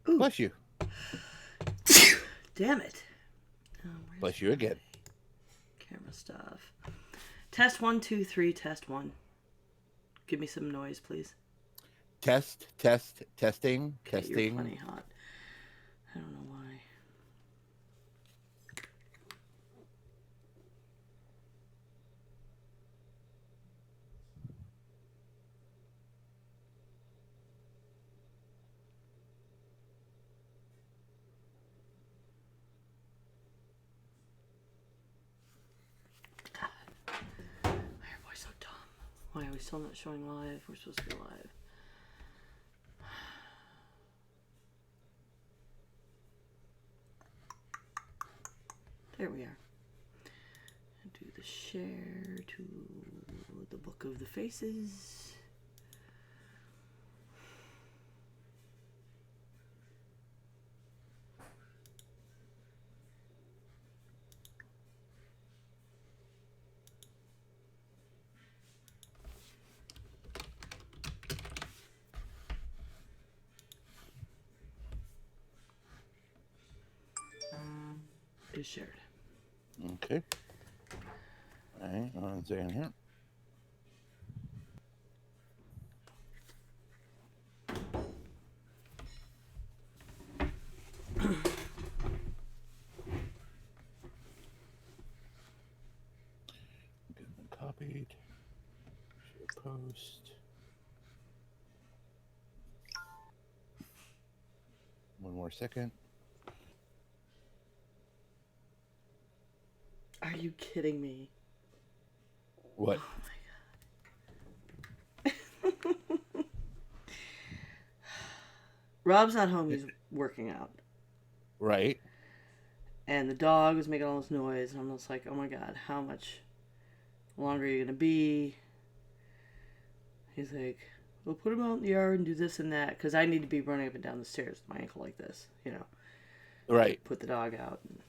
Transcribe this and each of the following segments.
Bless you. Damn it. Bless you again. Camera stuff. Test 1, 2, 3, test 1. Give me some noise, please. Testing. Okay, you're plenty hot. I don't know why. Why are we so dumb? Why are we still not showing live? We're supposed to be live. There we are. Do the share to the Book of the Faces. Is shared. Okay. All right, one second here. Get them copied. Share post. One more second. Are you kidding me? What? Oh my god. Rob's not home, he's working out. Right. And the dog was making all this noise, and I'm just like, oh my god, how much longer are you gonna be? He's like, well, put him out in the yard and do this and that, because I need to be running up and down the stairs with my ankle like this, you know. Right. Put the dog out. And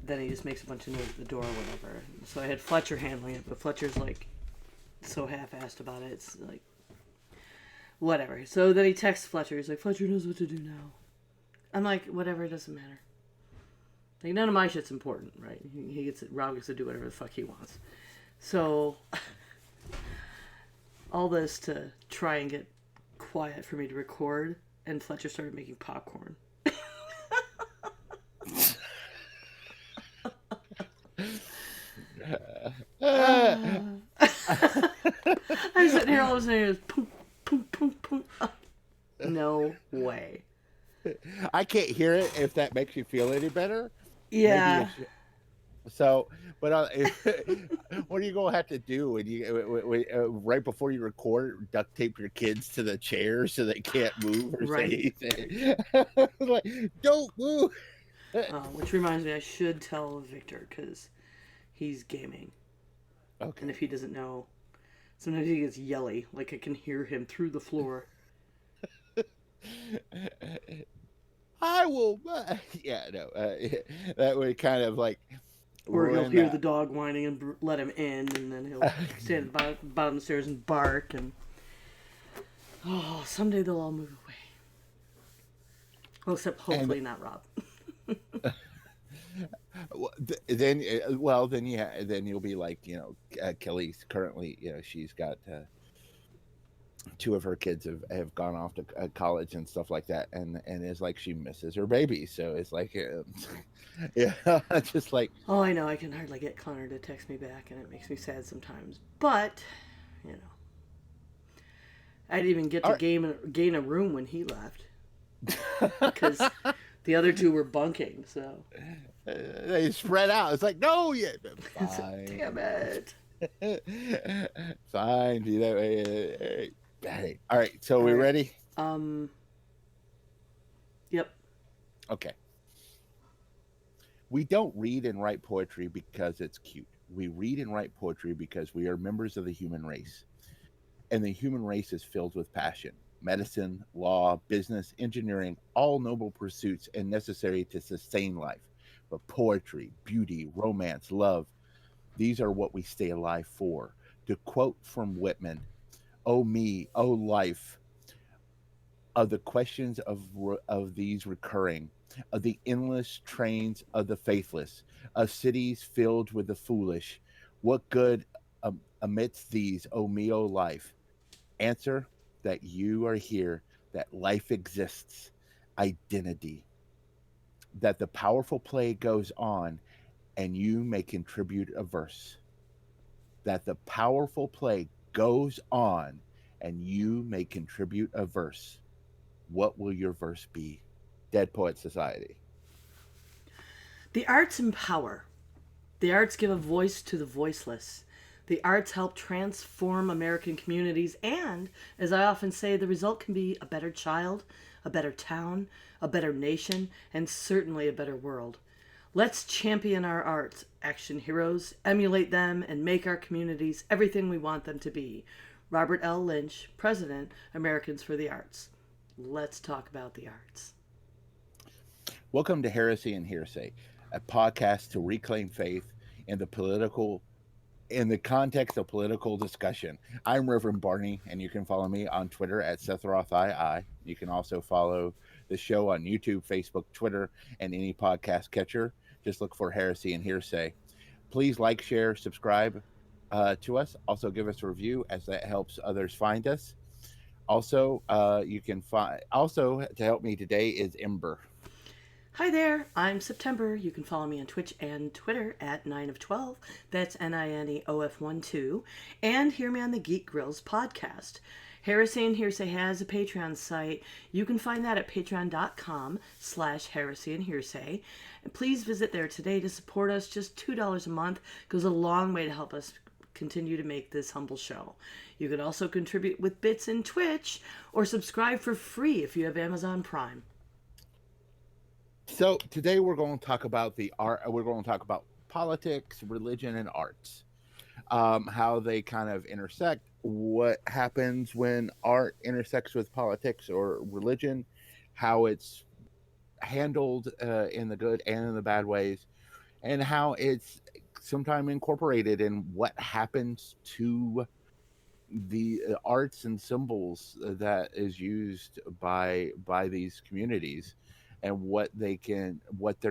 then he just makes a bunch of noise at the door or whatever. So I had Fletcher handling it, but Fletcher's like so half-assed about it. It's like, whatever. So then he texts Fletcher. He's like, Fletcher knows what to do now. I'm like, whatever, it doesn't matter. Like, none of my shit's important, right? He gets it. Rob gets to do whatever the fuck he wants. So all this to try and get quiet for me to record, and Fletcher started making popcorn. I'm sitting here all of a sudden, it was poop, poop, poop, poop. No way. I can't hear it if that makes you feel any better. Yeah. Maybe so, but what are you gonna have to do when you right before you record? Duct tape your kids to the chair so they can't move or Right. say anything. Like, don't move. Which reminds me, I should tell Victor because he's gaming, Okay. and if he doesn't know, sometimes he gets yelly. Like I can hear him through the floor. I will. Yeah, no. That would kind of like Or he'll ruin hear that. the dog whining and let him in, and then he'll stand at the bottom of the stairs and bark. And oh, someday they'll all move away. Well, except hopefully not Rob. Then then you'll be like, Kelly's currently, she's got two of her kids have gone off to college and stuff like that, and it's like she misses her baby, so it's like yeah, just like, Oh, I know. I can hardly get Connor to text me back, and it makes me sad sometimes. But, you know, I didn't even get to all gain a room when he left because the other two were bunking. So they spread out. It's like, no, yeah, fine. Damn it. Fine, all right, so we ready? Yep. Okay. We don't read and write poetry because it's cute. We read and write poetry because we are members of the human race. And the human race is filled with passion. Medicine, law, business, engineering, all noble pursuits and necessary to sustain life. But poetry, beauty, romance, love, these are what we stay alive for. To quote from Whitman, oh me, oh life, of the questions of these recurring, of the endless trains of the faithless, of cities filled with the foolish. What good amidst these, O mio life? Answer that you are here, that life exists, identity, that the powerful play goes on, and you may contribute a verse. That the powerful play goes on, and you may contribute a verse. What will your verse be? Dead Poet Society. The arts empower. The arts give a voice to the voiceless. The arts help transform American communities, and, as I often say, the result can be a better child, a better town, a better nation, and certainly a better world. Let's champion our arts, action heroes, emulate them, and make our communities everything we want them to be. Robert L. Lynch, President, Americans for the Arts. Let's talk about the arts. Welcome to Heresy and Hearsay, a podcast to reclaim faith in the political in the context of political discussion. I'm Reverend Barney, and you can follow me on Twitter at SethRothII. You can also follow the show on YouTube, Facebook, Twitter, and any podcast catcher. Just look for Heresy and Hearsay. Please like, share, subscribe to us. Also, give us a review, as that helps others find us. Also, you can find. Also, to help me today is Ember. Hi there, I'm September. You can follow me on Twitch and Twitter at 9 of 12. That's NINEOF12. And hear me on the Geek Grills podcast. Heresy and Hearsay has a Patreon site. You can find that at patreon.com/Heresy and Hearsay. And please visit there today to support us. Just $2 a month goes a long way to help us continue to make this humble show. You can also contribute with bits in Twitch or subscribe for free if you have Amazon Prime. So today we're going to talk about the art. We're going to talk about politics, religion, and arts. How they kind of intersect. What happens when art intersects with politics or religion? How it's handled in the good and in the bad ways, and how it's sometimes incorporated in what happens to the arts and symbols that is used by these communities, and what their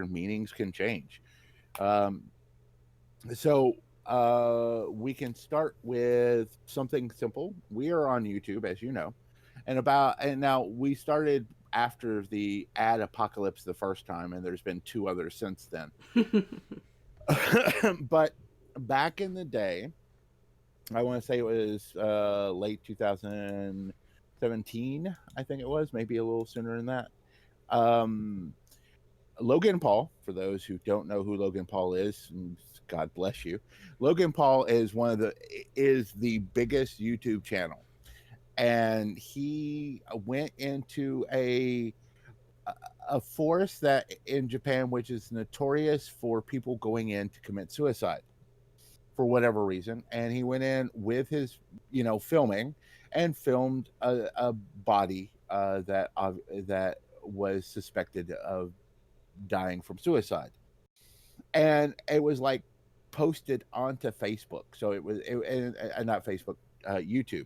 meanings can change. So we can start with something simple. We are on YouTube, as you know, and now we started after the ad apocalypse the first time, and there's been two others since then. But back in the day, I want to say it was late 2017, I think it was, maybe a little sooner than that. Logan Paul, for those who don't know who Logan Paul is, God bless you. Logan Paul is the biggest YouTube channel, and he went into a forest that in Japan, which is notorious for people going in to commit suicide for whatever reason, and he went in with his filming and filmed a body that was suspected of dying from suicide, and it was like posted onto Facebook. So it was not Facebook, YouTube,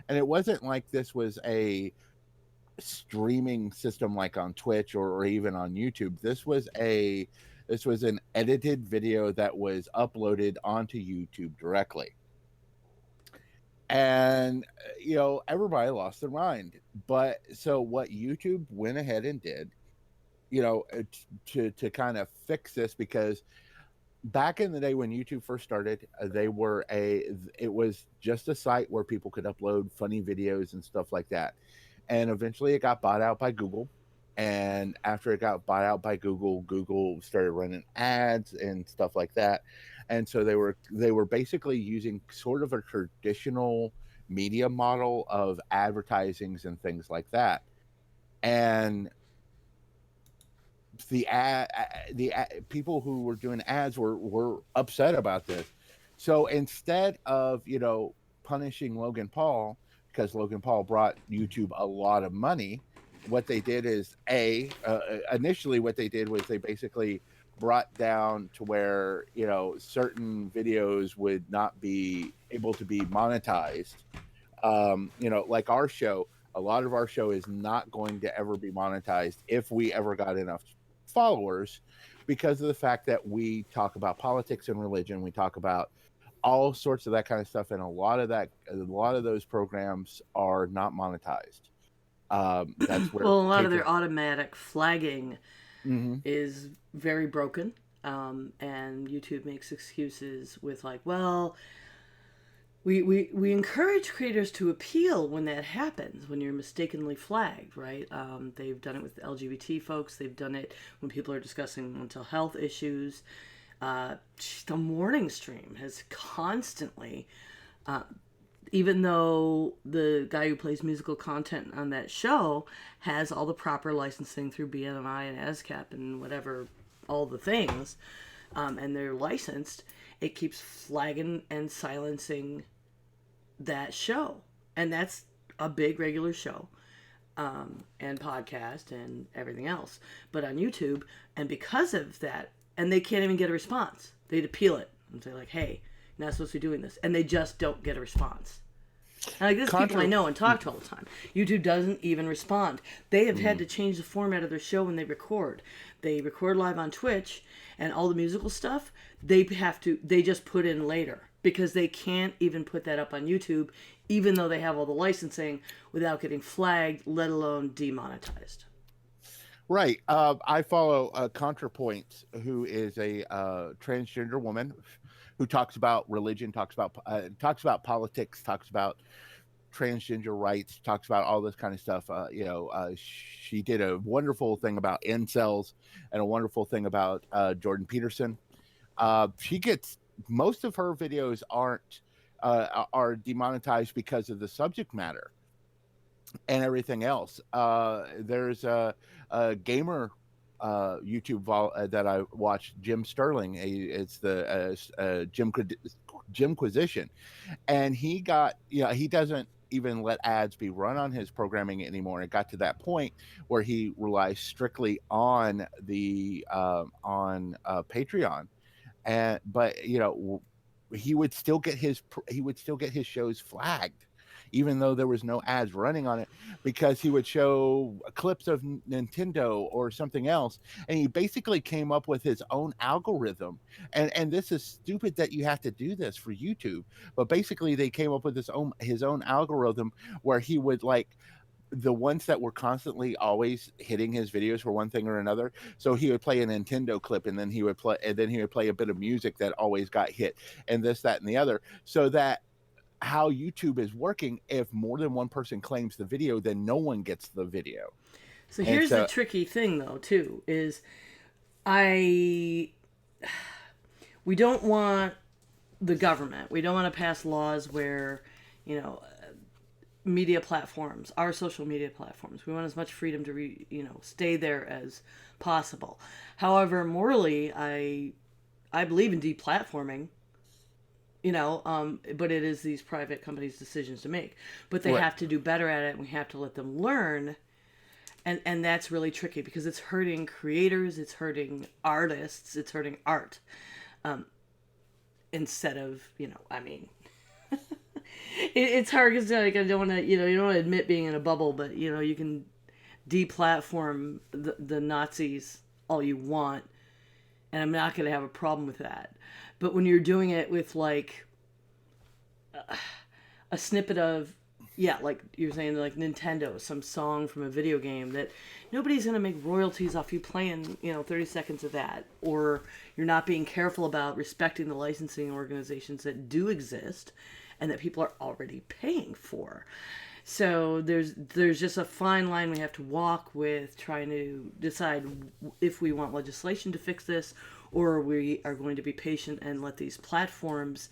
and it wasn't like this was a streaming system like on Twitch or even on YouTube. This was an edited video that was uploaded onto YouTube directly. And everybody lost their mind. But so what YouTube went ahead and did, to kind of fix this, because back in the day when YouTube first started, it was just a site where people could upload funny videos and stuff like that. And eventually it got bought out by Google. And after it got bought out by Google, Google started running ads and stuff like that. And so they were basically using sort of a traditional media model of advertisings and things like that. And the people who were doing ads were upset about this. So instead of punishing Logan Paul, because Logan Paul brought YouTube a lot of money, what they did is initially what they did was they basically brought down to where certain videos would not be able to be monetized. Like our show, A lot of our show is not going to ever be monetized if we ever got enough followers, because of the fact that we talk about politics and religion. We talk about all sorts of that kind of stuff, and a lot of those programs are not monetized. That's where Well, a lot of Patreon. their automatic flagging Hmm. is very broken. And YouTube makes excuses with, like, well, we encourage creators to appeal when that happens, when you're mistakenly flagged, right? They've done it with LGBT folks. They've done it when people are discussing mental health issues. The morning stream has constantly, even though the guy who plays musical content on that show has all the proper licensing through BMI and ASCAP and whatever, all the things, and they're licensed, it keeps flagging and silencing that show. And that's a big regular show, and podcast and everything else. But on YouTube, and because of that, and they can't even get a response, they'd appeal it and say, like, hey, you're not supposed to be doing this. And they just don't get a response. And like, this people I Contra. know and talk to all the time. YouTube doesn't even respond. They have had Mm. to change the format of their show when they record. They record live on Twitch, and all the musical stuff they just put in later, because they can't even put that up on YouTube, even though they have all the licensing, without getting flagged, let alone demonetized. Right. I follow ContraPoint, who is a transgender woman who talks about religion, talks about politics, talks about transgender rights, talks about all this kind of stuff. She did a wonderful thing about incels and a wonderful thing about Jordan Peterson. She gets most of her videos are demonetized because of the subject matter and everything else. There's a gamer that I watched, Jim Sterling. It's the Jimquisition, and he doesn't even let ads be run on his programming anymore. It got to that point where he relies strictly on the on Patreon, and but he would still get his shows flagged even though there was no ads running on it, because he would show clips of Nintendo or something else, and he basically came up with his own algorithm. And this is stupid that you have to do this for YouTube, but basically they came up with his own algorithm where he would, like, the ones that were constantly always hitting his videos for one thing or another. So he would play a Nintendo clip, and then he would play a bit of music that always got hit, and this, that, and the other. So that how YouTube is working, if more than one person claims the video, then no one gets the video. So And here's the so, tricky thing, though, too, is I we don't want the government. We don't want to pass laws where, you know, media platforms, our social media platforms, we want as much freedom to stay there as possible. However, morally, I believe in deplatforming. But it is these private companies' decisions to make. But they right. have to do better at it, and we have to let them learn. And that's really tricky, because it's hurting creators, it's hurting artists, it's hurting art. Instead of, it's hard because, like, I don't want to, you don't want to admit being in a bubble, but you can deplatform the Nazis all you want, and I'm not going to have a problem with that. But when you're doing it with, like, a snippet of, like you're saying, like Nintendo, some song from a video game, that nobody's going to make royalties off you playing, 30 seconds of that, or you're not being careful about respecting the licensing organizations that do exist and that people are already paying for. So there's just a fine line we have to walk with trying to decide if we want legislation to fix this, or we are going to be patient and let these platforms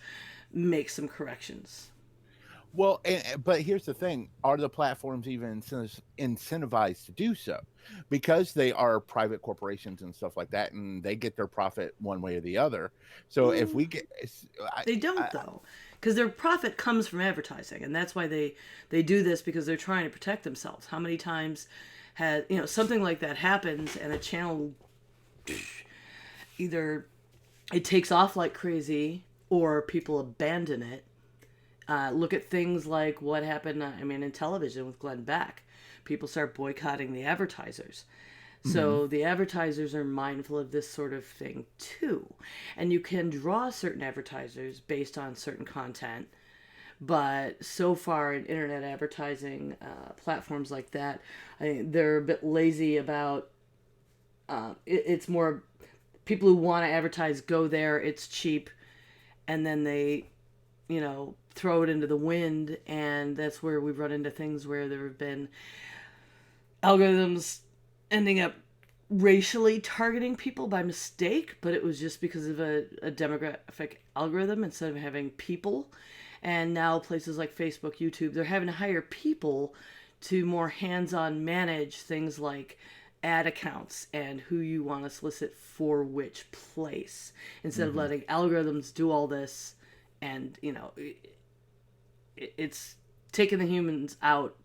make some corrections. Well, but here's the thing: are the platforms even incentivized to do so? Because they are private corporations and stuff like that, and they get their profit one way or the other. So if we get, They don't, though, because their profit comes from advertising, and that's why they do this, because they're trying to protect themselves. How many times has something like that happens, and a channel either it takes off like crazy, or people abandon it, Look at things like what happened, in television with Glenn Beck. People start boycotting the advertisers. Hmm. So the advertisers are mindful of this sort of thing too. And you can draw certain advertisers based on certain content. But so far in internet advertising platforms like that, they're a bit lazy about it's more people who want to advertise go there, it's cheap, and then they throw it into the wind, and that's where we've run into things where there have been algorithms ending up racially targeting people by mistake, but it was just because of a demographic algorithm instead of having people. And now places like Facebook, YouTube, they're having to hire people to more hands-on manage things like ad accounts and who you want to solicit for which place instead of Hmm. letting algorithms do all this. And it's taken the humans out,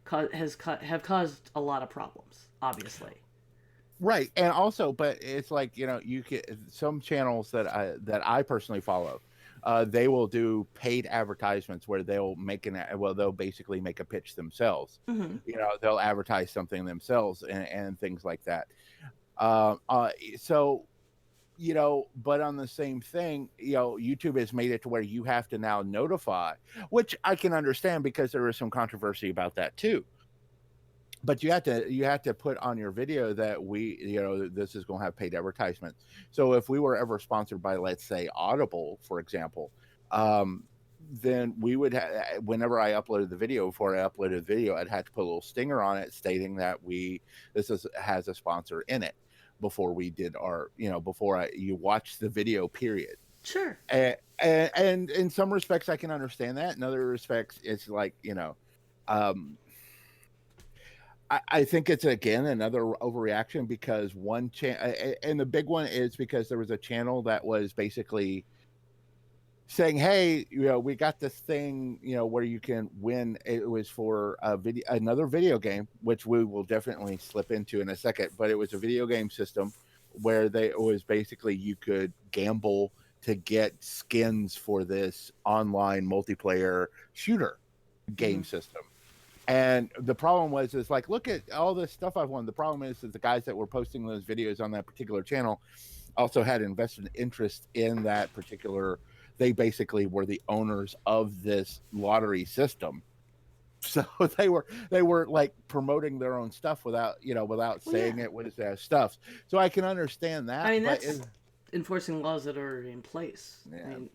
have caused a lot of problems, obviously. Right, and also, but it's like, you get some channels that I personally follow. They will do paid advertisements where they'll basically make a pitch themselves. Mm-hmm. They'll advertise something themselves and things like that. Um, uh, so but on the same thing, YouTube has made it to where you have to now notify, which I can understand because there is some controversy about that too. But you have to put on your video that this is going to have paid advertisements. So if we were ever sponsored by, let's say, Audible, for example, um, then we would whenever I uploaded the video, before I uploaded the video, I'd have to put a little stinger on it stating that has a sponsor in it before we did our before you watch the video, period. Sure. And in some respects I can understand that. In other respects it's like, um I think it's again another overreaction because one channel, and the big one is because there was a channel that was basically saying, "Hey, we got this thing, where you can win." It was for another video game, which we will definitely slip into in a second. But it was a video game system where it was basically you could gamble to get skins for this online multiplayer shooter Mm-hmm. game system. And the problem is like, look at all this stuff I've won. The problem is that the guys that were posting those videos on that particular channel also had invested interest in that particular. They basically were the owners of this lottery system, so they were like promoting their own stuff without Well, yeah. saying it was their stuff. So I can understand I that, mean, but that's enforcing laws that are already in place. I yeah, mean,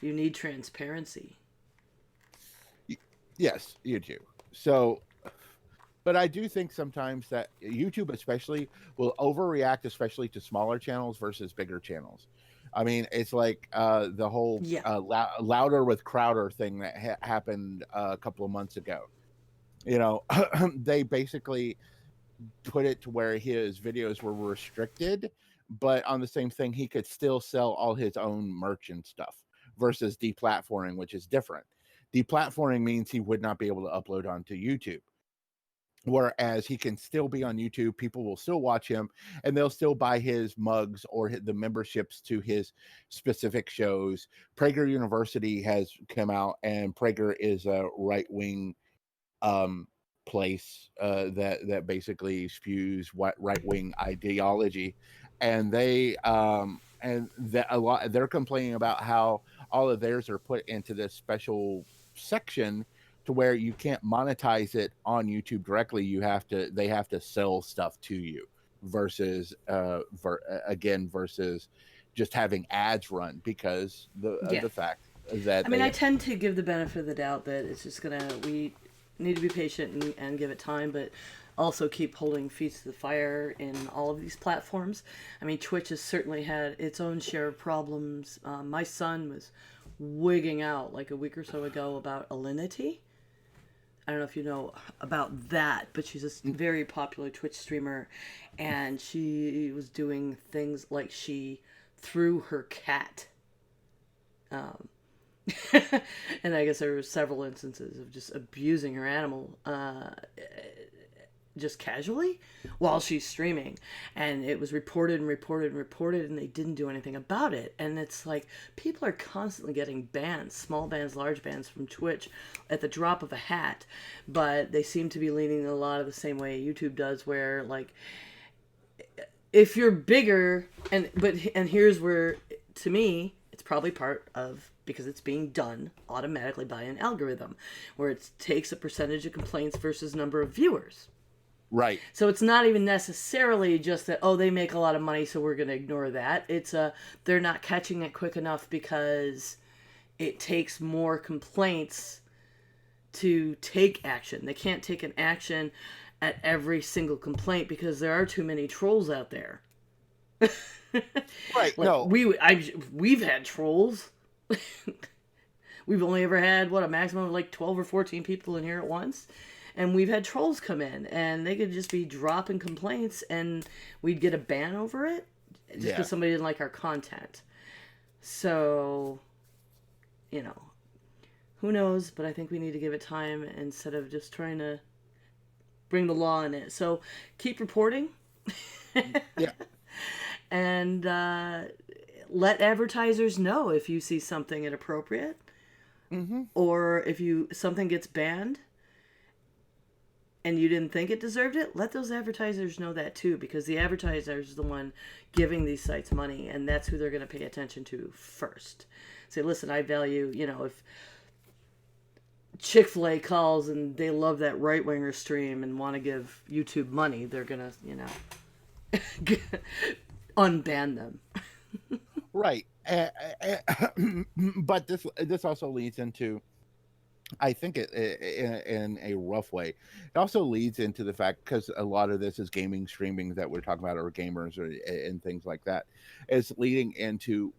you need transparency. yes, you do. So but I do think sometimes that YouTube, especially, will overreact, especially to smaller channels versus bigger channels. I mean, it's like the whole Yeah. louder with Crowder thing that happened a couple of months ago. They basically put it to where his videos were restricted, but on the same thing, he could still sell all his own merch and stuff versus deplatforming, which is different. Deplatforming means he would not be able to upload onto YouTube, whereas he can still be on YouTube. People will still watch him and they'll still buy his mugs or the memberships to his specific shows. Prager University has come out, and Prager is a right-wing um place that basically spews what right-wing ideology, and that a lot they're complaining about how all of theirs are put into this special section to where you can't monetize it on YouTube directly. They have to sell stuff to you versus again versus just having ads run because Yeah. the fact that I mean, I they. tend to give the benefit of the doubt that it's just we need to be patient and give it time, but also keep holding feet to the fire in all of these platforms. I mean, Twitch has certainly had its own share of problems. My son was wigging out like a week or so ago about Alinity. I don't know if you know about that, but she's a very popular Twitch streamer, and she was doing things like she threw her cat. Um, and I guess there were several instances of just abusing her animal. just casually while she's streaming, and it was reported and reported and reported, and they didn't do anything about it. And it's like people are constantly getting bans, small bans, large bans from Twitch at the drop of a hat, but they seem to be leaning a lot of the same way YouTube does, where like if you're bigger, and here's where, to me, it's probably part of, because it's being done automatically by an algorithm where it takes a percentage of complaints versus number of viewers. Right. So it's not even necessarily just that, oh, they make a lot of money, so we're going to ignore that. It's they're not catching it quick enough because it takes more complaints to take action. They can't take an action at every single complaint because there are too many trolls out there. Right. Like No. we've had trolls. We've only ever had a maximum of like 12 or 14 people in here at once, and we've had trolls come in and they could just be dropping complaints and we'd get a ban over it just because somebody didn't like our content. So, who knows, but I think we need to give it time instead of just trying to bring the law in it. So keep reporting. Yeah. And let advertisers know if you see something inappropriate, or if something gets banned and you didn't think it deserved it. Let those advertisers know that too, because the advertiser is the one giving these sites money, and that's who they're going to pay attention to first. Say, listen, I value, if Chick-fil-A calls and they love that right-winger stream and want to give YouTube money, they're going to, unban them. Right. But this also leads into, I think in a rough way, it also leads into the fact, because a lot of this is gaming streaming that we're talking about, or gamers and things like that, is leading into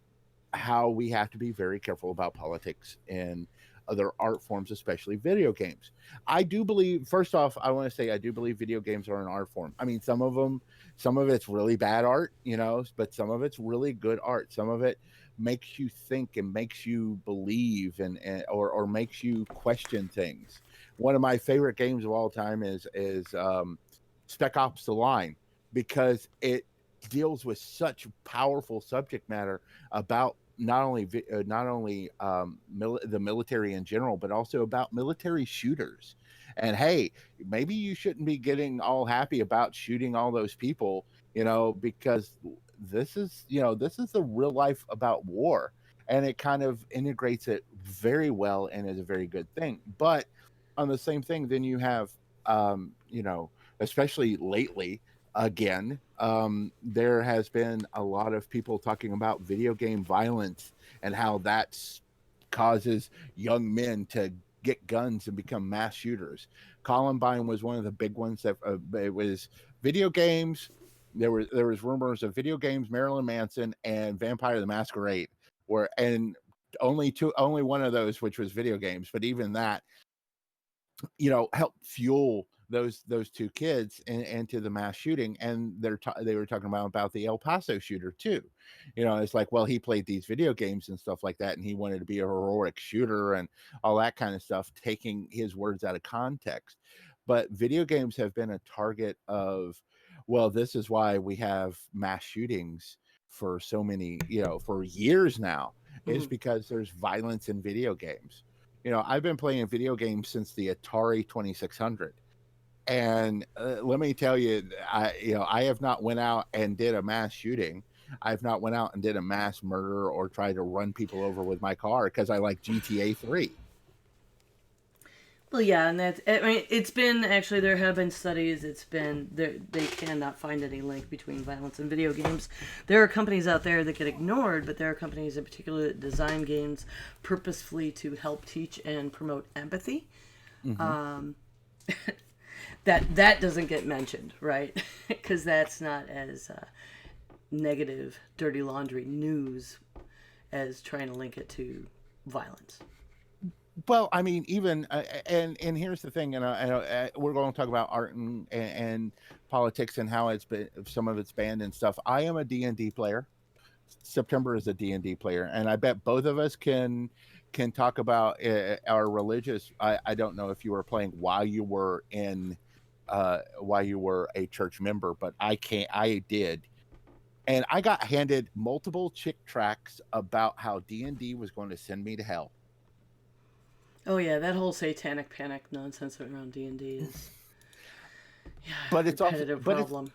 how we have to be very careful about politics and other art forms, especially video games. I do believe, first off, I want to say I do believe video games are an art form. I mean, some of it's really bad art, but some of it's really good art. Some of it makes you think and makes you believe, or makes you question things. One of my favorite games of all time is Spec Ops: The Line, because it deals with such powerful subject matter about not only the military in general, but also about military shooters. And hey, maybe you shouldn't be getting all happy about shooting all those people, because this is the real life about war, and it kind of integrates it very well and is a very good thing. But on the same thing, then you have, especially lately, again, there has been a lot of people talking about video game violence and how that causes young men to get guns and become mass shooters. Columbine was one of the big ones that it was video games. There was rumors of video games, Marilyn Manson, and Vampire the Masquerade, and only one of those, which was video games, but even that, helped fuel those two kids into the mass shooting. And they were talking about the El Paso shooter too. It's like, well, he played these video games and stuff like that, and he wanted to be a heroic shooter and all that kind of stuff, taking his words out of context. But video games have been a target of, well, this is why we have mass shootings for so many, for years now, is because there's violence in video games. I've been playing video games since the Atari 2600. And let me tell you, I have not went out and did a mass shooting. I've not went out and did a mass murder or tried to run people over with my car because I like GTA 3. Well, yeah, and it's been, actually, there have been studies, they cannot find any link between violence and video games. There are companies out there that get ignored, but there are companies in particular that design games purposefully to help teach and promote empathy. That doesn't get mentioned, right? Because that's not as negative, dirty laundry news as trying to link it to violence. Well, I mean, even and here's the thing, and we're going to talk about art and politics and how some of it's banned and stuff. I am a D&D player. September is a D&D player, and I bet both of us can talk about our religious. I don't know if you were playing while you were in while you were a church member, but I can't. I did, and I got handed multiple chick tracts about how D&D was going to send me to hell. Oh yeah, that whole satanic panic nonsense around D&D is But it's also, repetitive problem.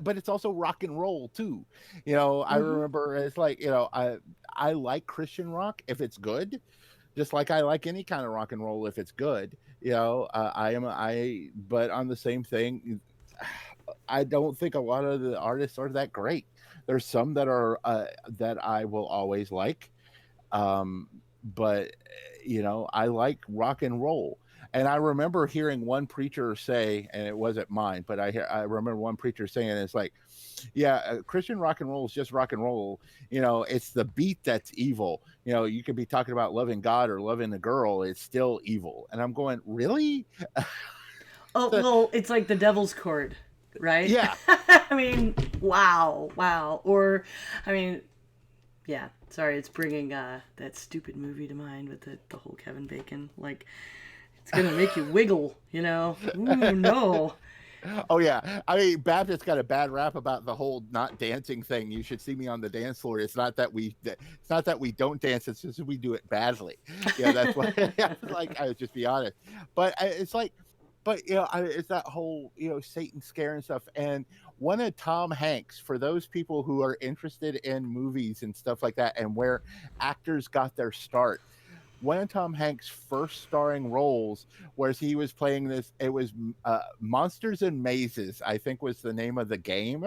but it's also rock and roll too. You know, I Mm-hmm. remember it's like, you know, I like Christian rock if it's good, just like I like any kind of rock and roll if it's good. You know, but on the same thing, I don't think a lot of the artists are that great. There's some that are that I will always like, but you know, I like rock and roll. And I remember hearing one preacher say, and it wasn't mine, but I remember one preacher saying, it's like, yeah, Christian rock and roll is just rock and roll. You know, it's the beat that's evil. You know, you could be talking about loving God or loving a girl, it's still evil. And I'm going, really? Oh well, it's like the Devil's Chord, right? Yeah. I mean, wow, wow. Or, I mean, yeah. Sorry, it's bringing that stupid movie to mind with the whole Kevin Bacon. Like, it's gonna make you wiggle, you know? Ooh, no. Oh yeah, I mean, Baptist got a bad rap about the whole not dancing thing. You should see me on the dance floor. It's not that we don't dance. It's just we do it badly. Yeah, that's what. Like, I would just be honest. But it's like, but you know, it's that whole, you know, Satan scare and stuff. And one of Tom Hanks, for those people who are interested in movies and stuff like that, and where actors got their start, one of Tom Hanks' first starring roles, where he was playing this, it was Monsters and Mazes, I think was the name of the game,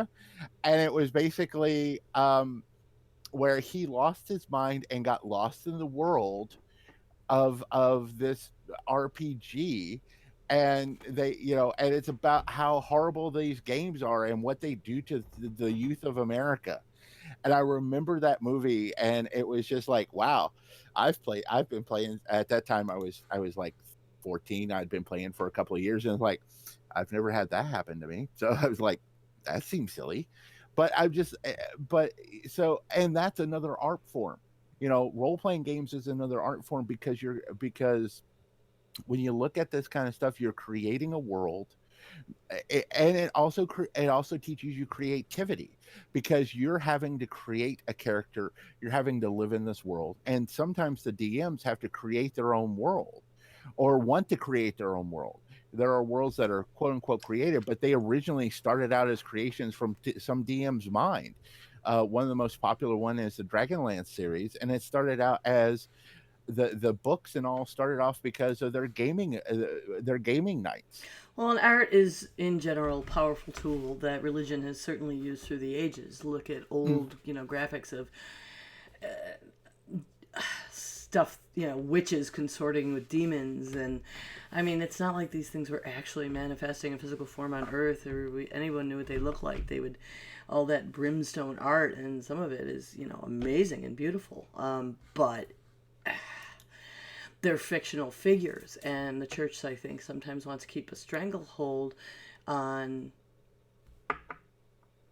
and it was basically where he lost his mind and got lost in the world of this RPG. And they, you know, and it's about how horrible these games are and what they do to the youth of America. And I remember that movie, and it was just like, wow, I've been playing at that time. I was like 14. I'd been playing for a couple of years, and it's like, I've never had that happen to me. So I was like, that seems silly. But I just, but so, and that's another art form. You know, role playing games is another art form because when you look at this kind of stuff, you're creating a world, and it also teaches you creativity, because you're having to create a character, you're having to live in this world, and sometimes the DMs have to create their own world, or want to create their own world. There are worlds that are quote unquote created, but they originally started out as creations from some DM's mind. One of the most popular one is the Dragonlance series, and it started out as the books and all started off because of their gaming nights. Well, and art is, in general, a powerful tool that religion has certainly used through the ages. Look at Mm. old, graphics of stuff, witches consorting with demons, and I mean, it's not like these things were actually manifesting in physical form on Earth, or anyone knew what they looked like. They would, all that brimstone art, and some of it is, amazing and beautiful. But they're fictional figures, and the church, I think, sometimes wants to keep a stranglehold on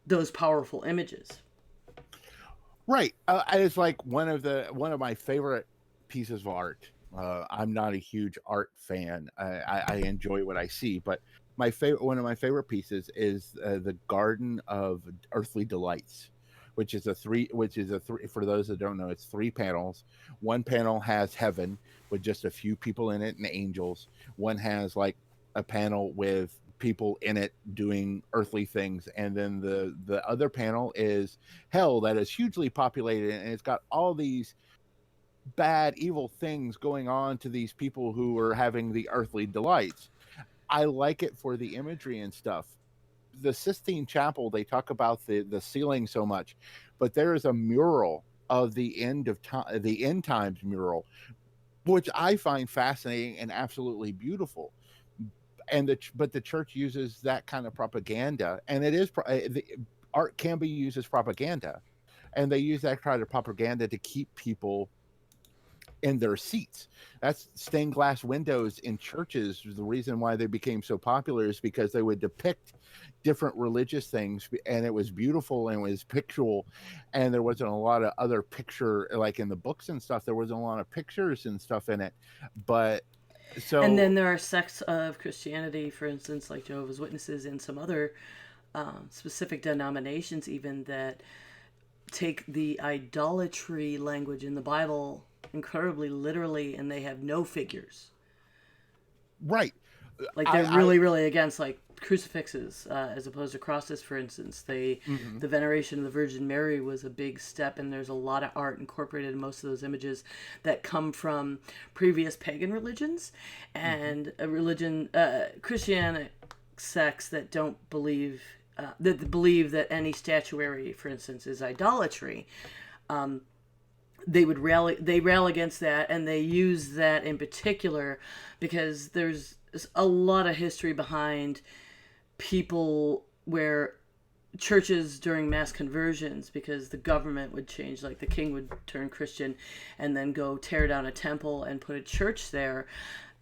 those powerful images. Right. It's like one of my favorite pieces of art. I'm not a huge art fan. I enjoy what I see, but my favorite one of my favorite pieces is the Garden of Earthly Delights, which is a three. For those that don't know, it's three panels. One panel has heaven with just a few people in it and angels. One has like a panel with people in it doing earthly things, and then the other panel is hell, that is hugely populated, and it's got all these bad evil things going on to these people who are having the earthly delights. I like it for the imagery and stuff. The Sistine Chapel, they talk about the ceiling so much, but there is a mural of the end of time, the end times mural, which I find fascinating and absolutely beautiful. And but the church uses that kind of propaganda, and the art can be used as propaganda, and they use that kind of propaganda to keep people in their seats. That's stained glass windows in churches. The reason why they became so popular is because they would depict different religious things, and it was beautiful and it was pictorial, and there wasn't a lot of other picture, like in the books and stuff, there wasn't a lot of pictures and stuff in it. But And So then there are sects of Christianity, for instance, like Jehovah's Witnesses and some other specific denominations, even that take the idolatry language in the Bible incredibly literally, and they have no figures. right, Like they're I really, really against like crucifixes as opposed to crosses, for instance. mhm, The veneration of the Virgin Mary was a big step, and there's a lot of art incorporated in most of those images that come from previous pagan religions mhm. and a religion, Christianic sects that don't believe. That believe that any statuary, for instance, is idolatry. They rail against that, and they use that in particular because there's a lot of history behind people where churches during mass conversions, because the government would change, like the king would turn Christian and then go tear down a temple and put a church there,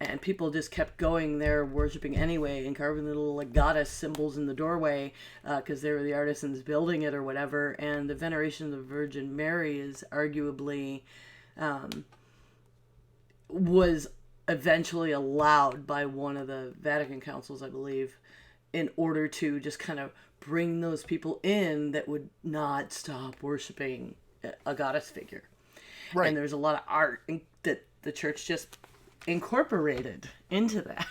and people just kept going there worshiping anyway and carving little like goddess symbols in the doorway because they were the artisans building it or whatever. And the veneration of the Virgin Mary is arguably was eventually allowed by one of the Vatican councils, I believe, in order to just kind of bring those people in that would not stop worshiping a goddess figure. And Right, there's a lot of art that the church just incorporated into that.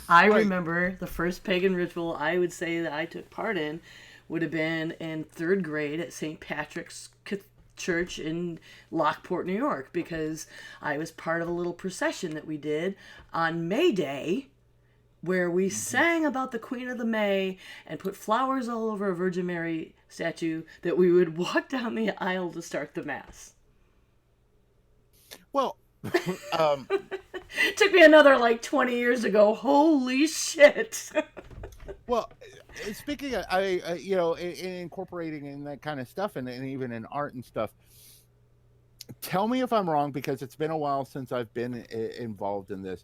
I right. remember the first pagan ritual I would say that I took part in would have been in third grade at St. Patrick's Church in Lockport, New York, because I was part of a little procession that we did on May Day where we Mhm. sang about the Queen of the May and put flowers all over a Virgin Mary statue that we would walk down the aisle to start the Mass. Well, um, It took me another like 20 years ago. Holy shit. well, speaking of, in incorporating in that kind of stuff, and even in art and stuff. Tell me if I'm wrong, because it's been a while since I've been involved in this.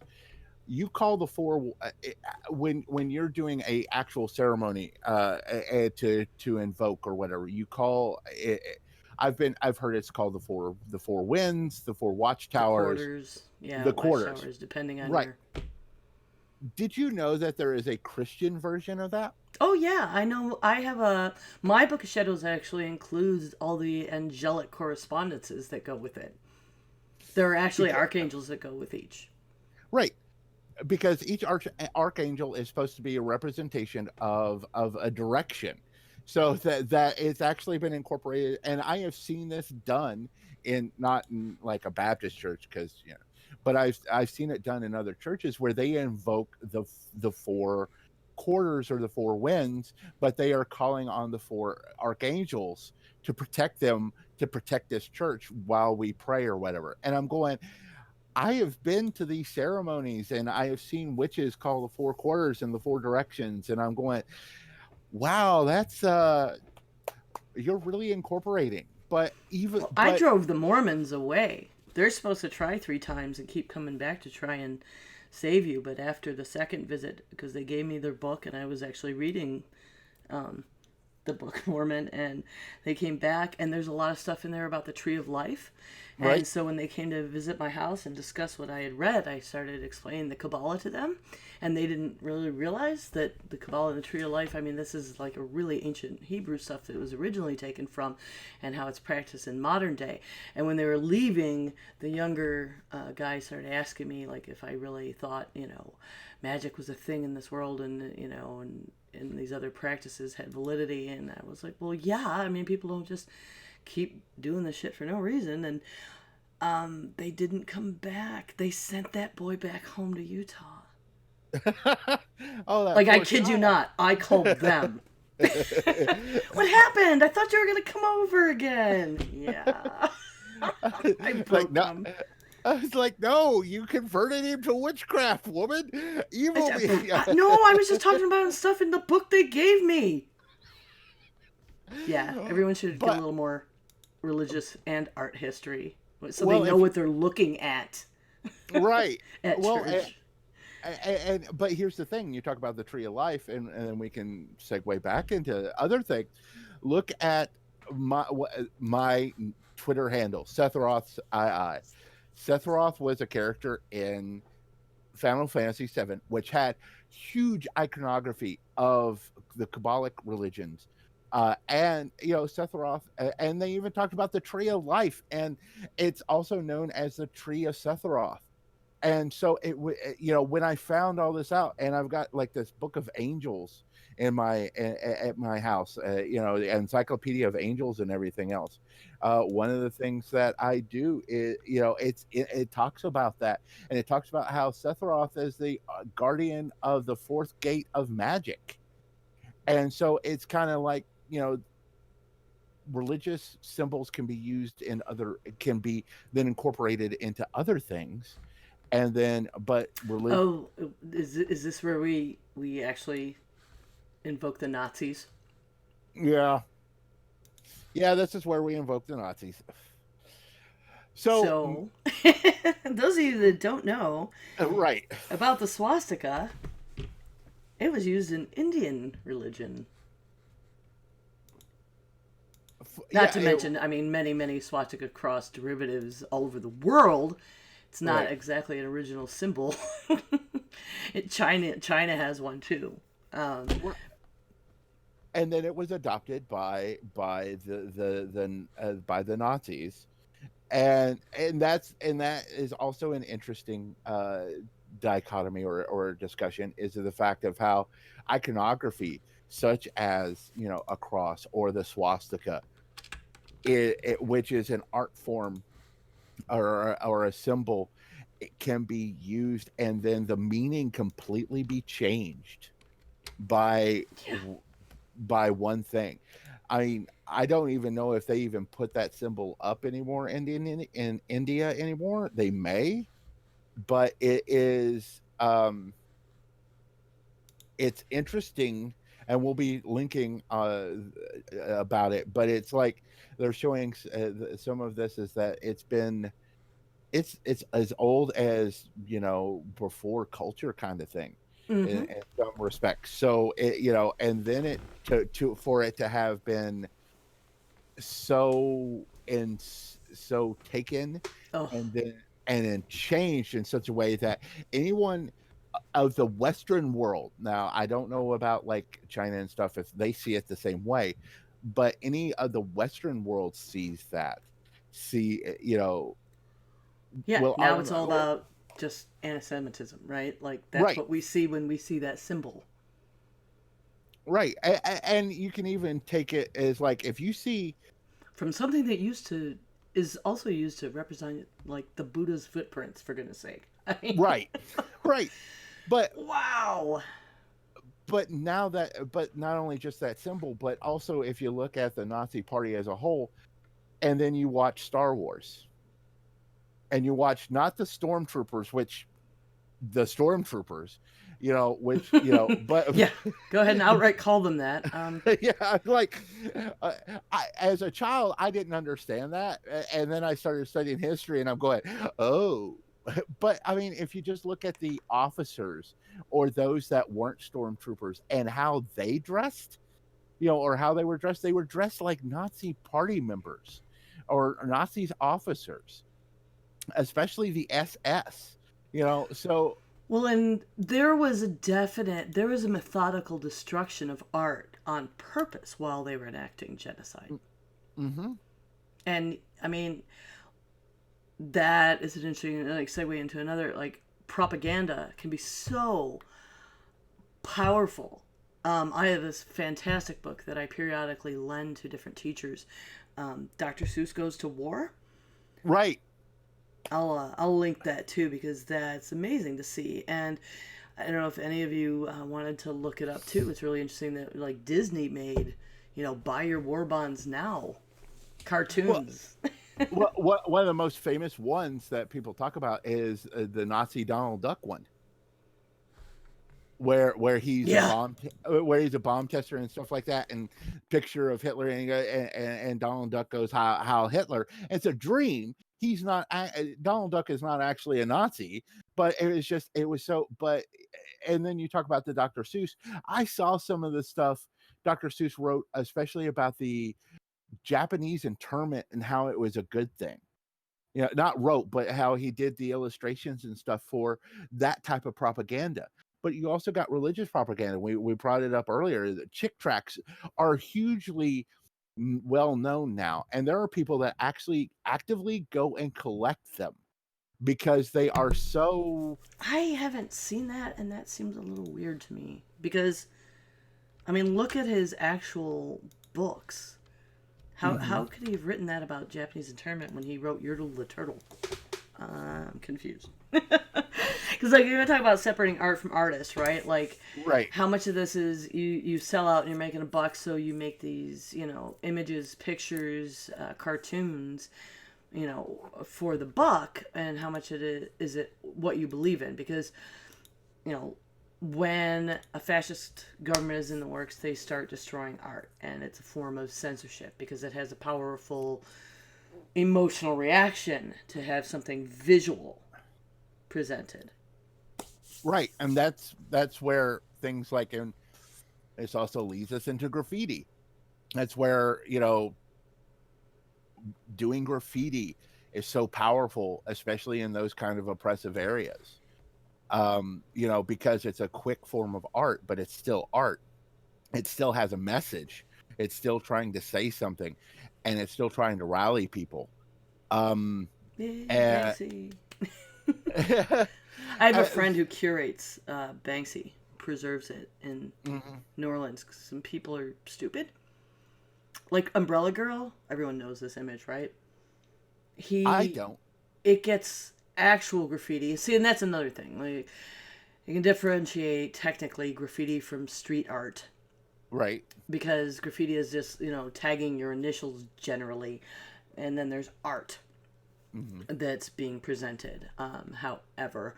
You call the four when you're doing a actual ceremony to invoke or whatever. You call it. I've heard it's called the four winds, the four The watchtowers, quarters, yeah, the quarters. watchtowers, depending on Right. your. Did you know that there is a Christian version of that? Oh yeah, I know. I have a my book of shadows actually includes all the angelic correspondences that go with it. There are actually Because, archangels that go with each. right, because each archangel is supposed to be a representation of a direction, so that it's actually been incorporated, and I have seen this done in, not in like a Baptist church, because but I've seen it done in other churches where they invoke the four quarters or the four winds, but they are calling on the four archangels to protect them, to protect this church while we pray or whatever. And I'm going, I have been to these ceremonies and I have seen witches call the four quarters and the four directions, and I'm going, wow, that's you're really incorporating. But even Well, I but drove the Mormons away. They're supposed to try 3 times and keep coming back to try and save you, but after the second visit, because they gave me their book and I was actually reading the Book of Mormon, and they came back, and there's a lot of stuff in there about the Tree of Life. And right, so when they came to visit my house and discuss what I had read, I started explaining the Kabbalah to them, and they didn't really realize that the Kabbalah and the Tree of Life, I mean, this is like a really ancient Hebrew stuff that was originally taken from, and how it's practiced in modern day. And when they were leaving, the younger guy started asking me, like, if I really thought, magic was a thing in this world, and these other practices had validity. And I was like, well, yeah, I mean, people don't just keep doing this shit for no reason. And they didn't come back. They sent that boy back home to Utah. oh, that Like, I poor kid you guy. not, I called them. What happened? I thought you were going to come over again. Yeah. I Like, broke no, them. I was like, no, you converted him to witchcraft, woman. Evil me. No, I was just talking about stuff in the book they gave me. Yeah, everyone should get a But little more religious and art history so they well, know if what they're looking at right, at well, church. but here's the thing: you talk about the tree of life, and then we can segue back into other things. Look at my Twitter handle, Seth Roth's II. Sephiroth was a character in Final Fantasy VII, which had huge iconography of the Kabbalic religions. And Sephiroth, and they even talked about the Tree of Life, and it's also known as the Tree of Sephiroth. And so when I found all this out, and I've got like this book of angels in at my house, the encyclopedia of angels and everything else. One of the things that I do is, it talks about that, and it talks about how Sephiroth is the guardian of the fourth gate of magic. And so it's kind of like, religious symbols can be used can be then incorporated into other things. And then, but religion, Oh, is this where we actually invoke the Nazis? yeah, yeah, this is where we invoke the Nazis. So, So, those of you that don't know right, about the swastika, it was used in Indian religion. Not yeah, to mention, I mean, many swastika cross derivatives all over the world. It's not right, exactly an original symbol. China has one too. and then it was adopted by by the Nazis, and that is also an interesting dichotomy or discussion, is the fact of how iconography such as a cross or the swastika, which is an art form or a symbol, it can be used and then the meaning completely be changed by Yeah. by one thing. I mean, I don't even know if they even put that symbol up anymore in India anymore. They may, but it's interesting, and we'll be linking about it. But it's like they're showing some of this is that it's as old as before culture kind of thing Mm-hmm. in some respects. So and then it to for it to have been so taken Oh, and then changed in such a way that anyone of the Western world, now I don't know about like China and stuff if they see it the same way, but any of the Western world sees that, see yeah. will Now it's all automatically. about just anti-Semitism, right? Like that's Right, what we see when we see that symbol. right, and you can even take it as like if you see. From something that used to is also used to represent like the Buddha's footprints, for goodness sake. I mean, Right, right, but wow. but not only just that symbol, but also if you look at the Nazi Party as a whole, and then you watch Star Wars, and you watch not the stormtroopers, which the stormtroopers, which but Yeah, go ahead and outright call them that. yeah, like uh, as a child, I didn't understand that, and then I started studying history, and I'm going, oh. But I mean, if you just look at the officers or those that weren't stormtroopers and how they dressed, or how they were dressed like Nazi party members or Nazi officers, especially the SS. So Well, and there was a methodical destruction of art on purpose while they were enacting genocide. mm-hmm, And I mean, that is an interesting like segue into another like propaganda can be so powerful. I have this fantastic book that I periodically lend to different teachers. Dr. Seuss Goes to War. right, I'll link that too because that's amazing to see. And I don't know if any of you wanted to look it up too. It's really interesting that like Disney made, buy your war bonds now well, cartoons. one of the most famous ones that people talk about is the Nazi Donald Duck one, where he's a Yeah. bomb tester and stuff like that, and picture of Hitler, and Donald Duck goes, how Hitler, it's a dream. He's not Donald Duck is not actually a Nazi, but it was so. But and then you talk about the Dr. Seuss. I saw some of the stuff Dr. Seuss wrote, especially about the Japanese internment and how it was a good thing. Yeah, not wrote, but how he did the illustrations and stuff for that type of propaganda. But you also got religious propaganda. We brought it up earlier. The chick tracts are hugely well known now, and there are people that actually actively go and collect them because they are so. I haven't seen that, and that seems a little weird to me because I mean, look at his actual books. How Mhm. could he have written that about Japanese internment when he wrote Yertle the Turtle? I'm confused. Because like you're gonna talk about separating art from artists, right? Like Right. how much of this is you sell out and you're making a buck, so you make these images, pictures, cartoons, for the buck, and how much is it what you believe in? Because you know when a fascist government is in the works, they start destroying art, and it's a form of censorship because it has a powerful emotional reaction to have something visual presented. Right. And that's where things like, and this also leads us into graffiti. That's where, doing graffiti is so powerful, especially in those kind of oppressive areas. Because it's a quick form of art, but it's still art. It still has a message. It's still trying to say something, and it's still trying to rally people. Um, Yay, and Banksy. uh, I have a friend who curates Banksy, preserves it in mhm. New Orleans 'cause some people are stupid. Like Umbrella Girl, everyone knows this image, right? I He, don't. it gets actual graffiti. See, and that's another thing. Like, you can differentiate technically graffiti from street art Right. because graffiti is just, tagging your initials generally, and then there's art Hmm. that's being presented. However,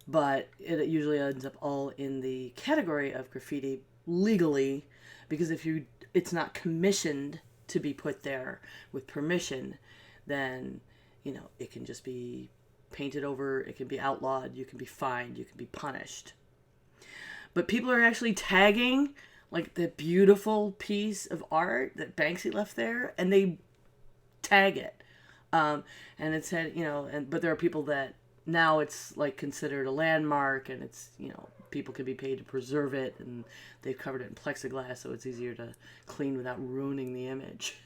but it usually ends up all in the category of graffiti legally because if it's not commissioned to be put there with permission, then it can just be painted over, it can be outlawed, you can be fined, you can be punished. But people are actually tagging like the beautiful piece of art that Banksy left there, and they tag it. And it said, but there are people that now it's like considered a landmark, and it's people can be paid to preserve it, and they've covered it in plexiglass, so it's easier to clean without ruining the image.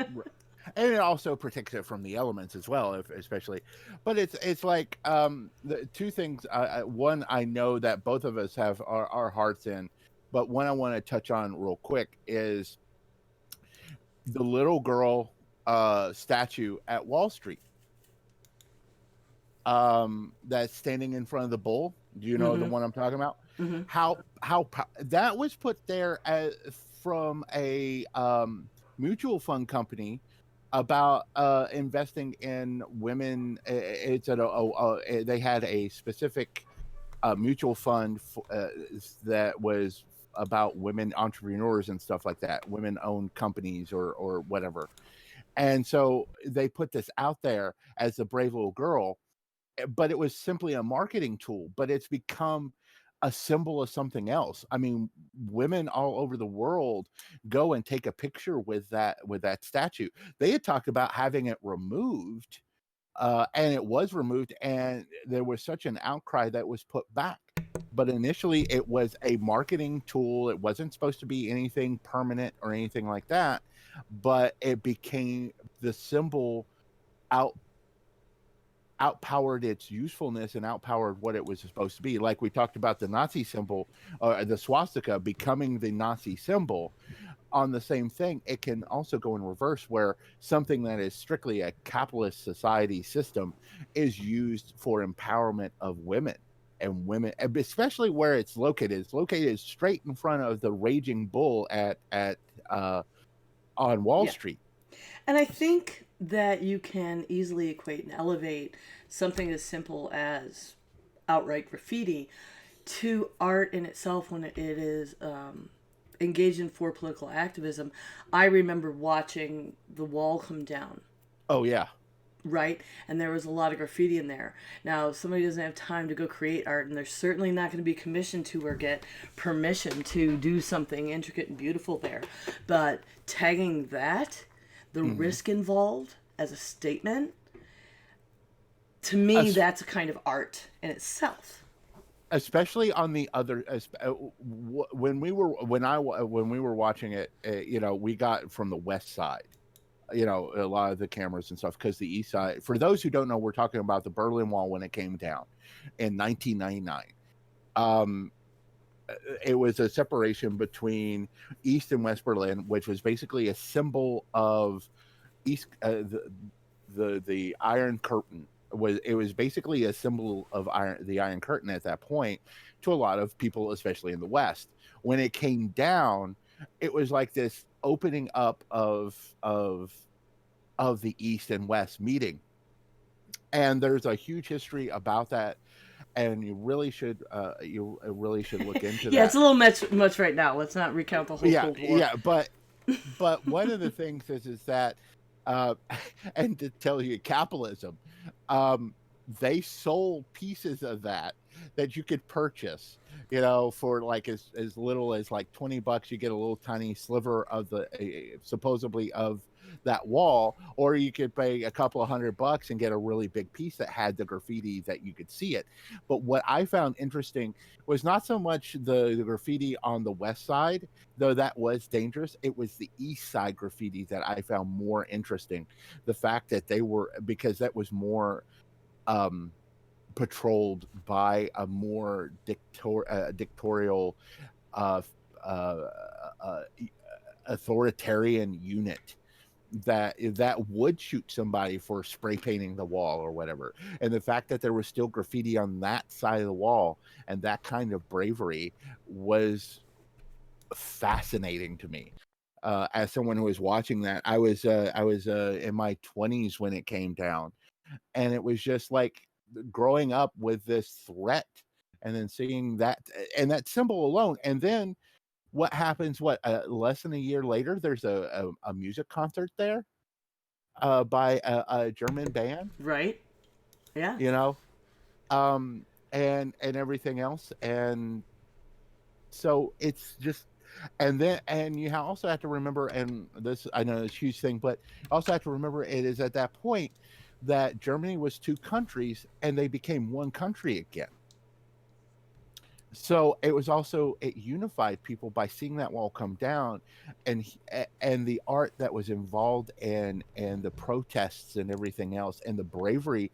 Right. And it also protects it from the elements as well, especially. But it's like the two things. One, I know that both of us have our hearts in, but one I want to touch on real quick is the little girl statue at Wall Street that's standing in front of the bull. Do you know the Mm-hmm. one I'm talking about? Mm-hmm. How that was put there from a mutual fund company about investing in women. It's they had a specific mutual fund that was about women entrepreneurs and stuff like that, women owned companies or whatever. And so they put this out there as a brave little girl, but it was simply a marketing tool, but it's become a symbol of something else. I mean, women all over the world go and take a picture with that statue. They had talked about having it removed, and it was removed, and there was such an outcry that was put back. But initially, it was a marketing tool. It wasn't supposed to be anything permanent or anything like that, but it became the symbol out outpowered its usefulness and outpowered what it was supposed to be. Like we talked about the Nazi symbol, the swastika becoming the Nazi symbol. On the same thing, it can also go in reverse, where something that is strictly a capitalist society system is used for empowerment of women. And women, especially where it's located. It's located straight in front of the raging bull at on Wall Yeah. Street. And I think that you can easily equate and elevate something as simple as outright graffiti to art in itself when it is engaged in for political activism. I remember watching the wall come down, Oh yeah. right? And there was a lot of graffiti in there. Now, if somebody doesn't have time to go create art, and they're certainly not going to be commissioned to or get permission to do something intricate and beautiful there. But tagging that, the Hmm. risk involved as a statement, To me, Es- that's a kind of art in itself. especially on the other when we were watching it, we got from the west side, a lot of the cameras and stuff, because the east side, for those who don't know, we're talking about the Berlin Wall when it came down in 1999. um it was a separation between East and West Berlin, which was basically a symbol of East. The Iron Curtain was basically a symbol of the Iron Curtain at that point to a lot of people, especially in the West. When it came down, it was like this opening up of the East and West meeting, and there's a huge history about that, and you really should look into Yeah, it's that. a little much right now. Let's not recount the whole Yeah, Cold War. yeah, but one of the things is that, uh, and to tell you capitalism, um, they sold pieces of that you could purchase, for like as little as like $20. You get a little tiny sliver of the supposedly of that wall, or you could pay a couple of $100 and get a really big piece that had the graffiti that you could see it. But what I found interesting was not so much the graffiti on the west side, though that was dangerous. It was the east side graffiti that I found more interesting. The fact that they were, because that was more um patrolled by a more dictatorial, uh, uh, uh, authoritarian unit that would shoot somebody for spray painting the wall or whatever. And the fact that there was still graffiti on that side of the wall and that kind of bravery was fascinating to me. As someone who was watching that, I was in my 20s when it came down, and it was just like growing up with this threat, and then seeing that and that symbol alone, and then what happens? Less than a year later, there's a music concert there, by a German band, Right? Yeah. you know, and everything else, and so it's just, and you also have to remember, and this, I know it's a huge thing, but also have to remember it is at that point that Germany was two countries and they became one country again. So it was also, it unified people by seeing that wall come down, and the art that was involved and the protests and everything else, and the bravery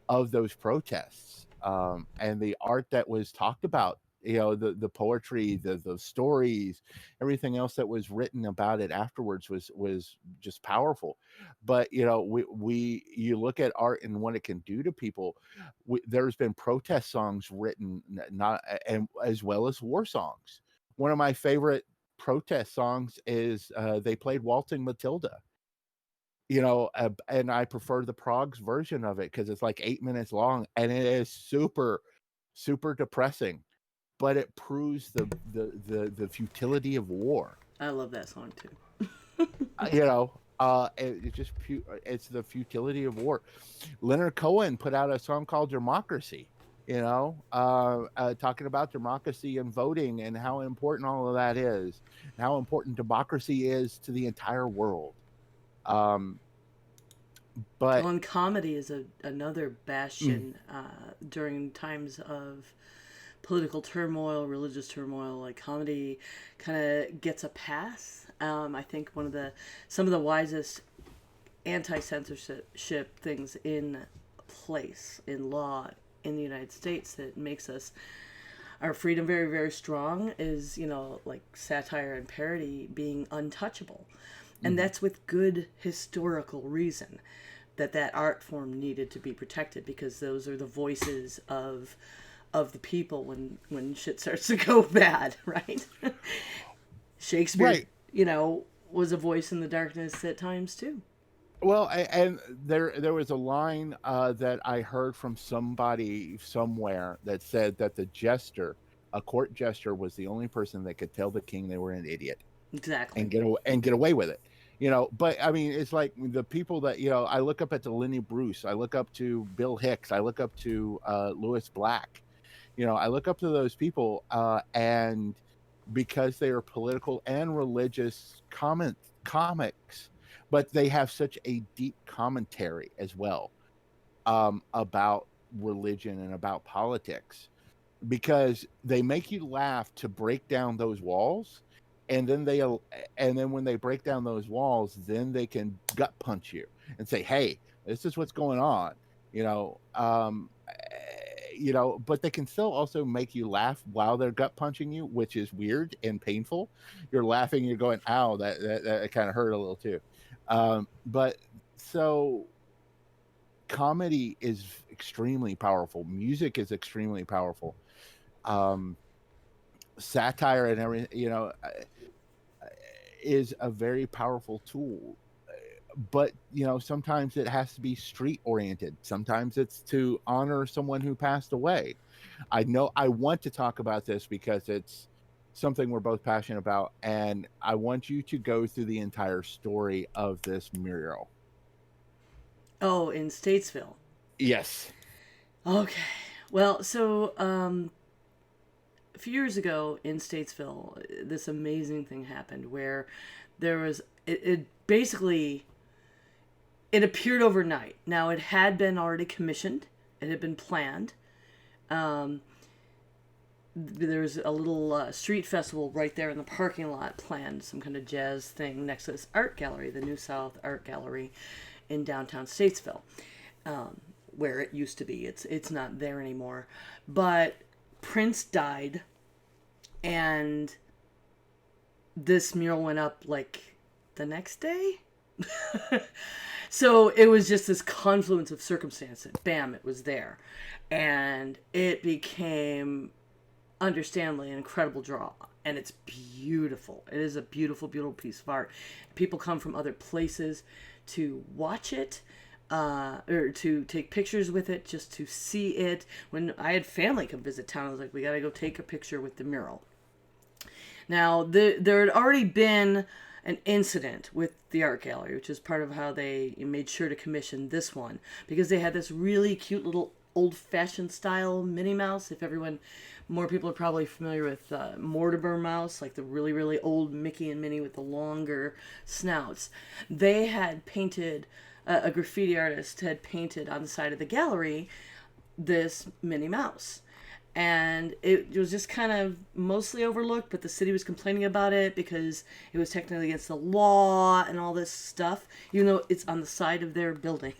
of those protests, and the art that was talked about, the poetry, the stories, everything else that was written about it afterwards was just powerful. But you look at art and what it can do to people. There's been protest songs written, not, and as well as war songs. One of my favorite protest songs is, they played Waltzing Matilda, and I prefer the Prog's version of it because it's like 8 minutes long, and it is super, super depressing, but it proves the futility of war. I love that song too. It's the futility of war. Leonard Cohen put out a song called Democracy, talking about democracy and voting and how important all of that is, and how important democracy is to the entire world. Um, but Well, and comedy is another mm, bastion during times of political turmoil, religious turmoil. Like comedy kind of gets a pass. I think some of the wisest anti-censorship things in place in law in the United States that makes us our freedom very very strong is like satire and parody being untouchable, and mhm. that's with good historical reason that art form needed to be protected because those are the voices of the people when shit starts to go bad, right? Shakespeare, Right. was a voice in the darkness at times too. Well, and there was a line, that I heard from somebody somewhere that said that a court jester, was the only person that could tell the king they were an idiot Exactly. and get away with it. But I mean, it's like the people that, I look up at the Lenny Bruce, I look up to Bill Hicks, I look up to, Lewis Black. I look up to those people, and because they are political and religious comics, but they have such a deep commentary as well. about religion and about politics, because they make you laugh to break down those walls, and then when they break down those walls, then they can gut punch you and say, hey, this is what's going on, but they can still also make you laugh while they're gut punching you, which is weird and painful. You're laughing, you're going, ow, that kind of hurt a little too. But so comedy is extremely powerful, music is extremely powerful, um satire and everything, is a very powerful tool. But sometimes it has to be street oriented, sometimes it's to honor someone who passed away. I know I want to talk about this because it's something we're both passionate about, and I want you to go through the entire story of this mural. Oh, in Statesville. Yes. Okay. Well, so a few years ago in Statesville, this amazing thing happened where there was it basically it appeared overnight. Now it had been already commissioned. It had been planned. Um, there's a little street festival right there in the parking lot planned, some kind of jazz thing next to this art gallery, the New South Art Gallery in downtown Statesville, where it used to be. It's not there anymore. But Prince died, and this mural went up like the next day. So it was just this confluence of circumstances. Bam, it was there. And it became, understandably, an incredible draw. And it's beautiful. It is a beautiful, beautiful piece of art. People come from other places to watch it, or to take pictures with it, just to see it. When I had family come visit town, I was like, we got to go take a picture with the mural. Now, there had already been an incident with the art gallery, which is part of how they made sure to commission this one, because they had this really cute little old-fashioned style Minnie Mouse. If more people are probably familiar with Mortimer Mouse, like the really, really old Mickey and Minnie with the longer snouts. They had painted, a graffiti artist had painted on the side of the gallery this Minnie Mouse. And it was just kind of mostly overlooked, but the city was complaining about it because it was technically against the law and all this stuff, even though it's on the side of their building.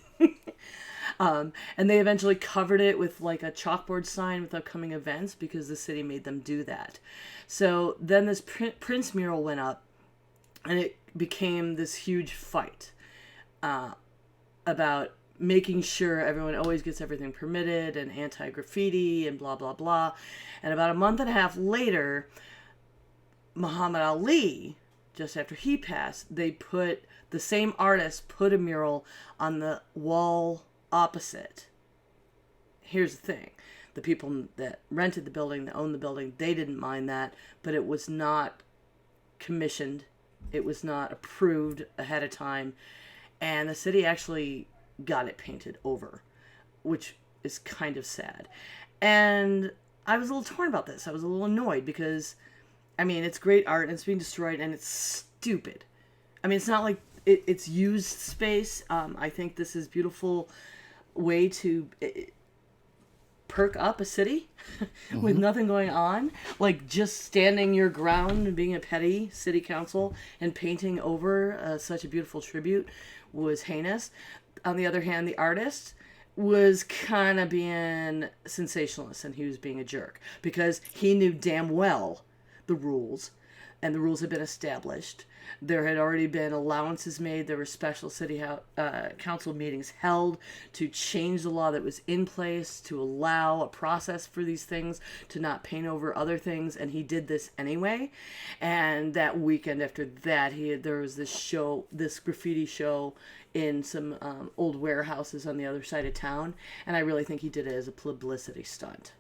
And they eventually covered it with like a chalkboard sign with upcoming events because the city made them do that. So then this Prince mural went up, and it became this huge fight about making sure everyone always gets everything permitted and anti-graffiti and blah, blah, blah. And about a month and a half later, Muhammad Ali, just after he passed, the same artist put a mural on the wall opposite. Here's the thing. The people that rented the building, that owned the building, they didn't mind that, but it was not commissioned. It was not approved ahead of time. And the city actually got it painted over, which is kind of sad. And I was a little torn about this. I was a little annoyed because, I mean, it's great art and it's being destroyed and it's stupid. I mean, it's not like it's used space. I think this is a beautiful way to perk up a city with nothing going on. Like just standing your ground and being a petty city council and painting over such a beautiful tribute was heinous. On the other hand, the artist was kind of being sensationalist, and he was being a jerk because he knew damn well the rules, and the rules had been established. There had already been allowances made. There were special city council meetings held to change the law that was in place to allow a process for these things, to not paint over other things, and he did this anyway. And that weekend after that, there was this graffiti show in some old warehouses on the other side of town, and I really think he did it as a publicity stunt.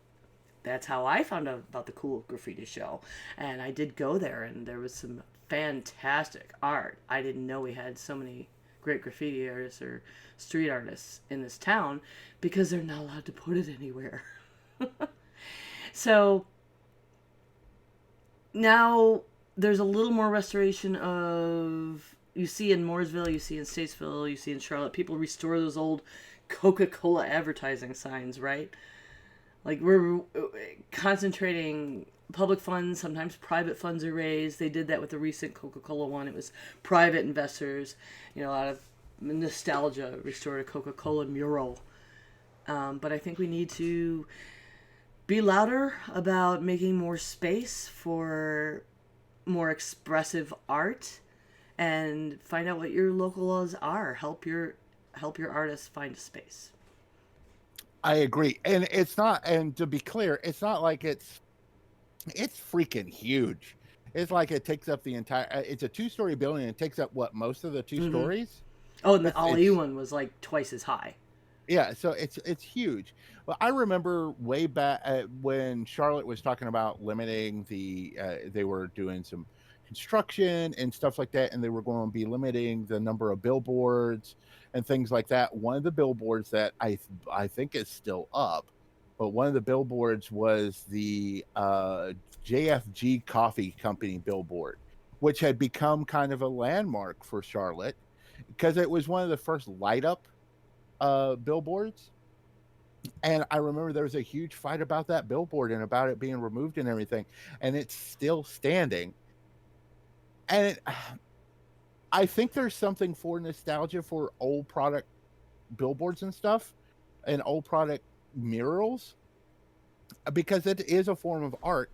That's how I found out about the cool graffiti show, and I did go there, and there was some fantastic art. I didn't know we had so many great graffiti artists or street artists in this town because they're not allowed to put it anywhere. So now there's a little more restoration of, you see in Mooresville, you see in Statesville, you see in Charlotte, people restore those old Coca-Cola advertising signs, right? Like we're concentrating public funds, sometimes private funds are raised. They did that with the recent Coca-Cola one. It was private investors, a lot of nostalgia restored a Coca-Cola mural. But I think we need to be louder about making more space for more expressive art and find out what your local laws are. Help your artists find a space. I agree, and it's not. And to be clear, it's not like it's freaking huge. It's like it takes up the entire. It's a 2-story building. And it takes up what, most of the 2 stories. Oh, and the Ali It's one was like twice as high. Yeah, so it's huge. Well, I remember way back when Charlotte was talking about limiting they were doing some construction and stuff like that, and they were going to be limiting the number of billboards and things like that. One of the billboards that I think is still up, but one of the billboards was the JFG Coffee Company billboard, which had become kind of a landmark for Charlotte because it was one of the first light up billboards. And I remember there was a huge fight about that billboard and about it being removed and everything, and it's still standing. And I think there's something for nostalgia for old product billboards and stuff, and old product murals, because it is a form of art.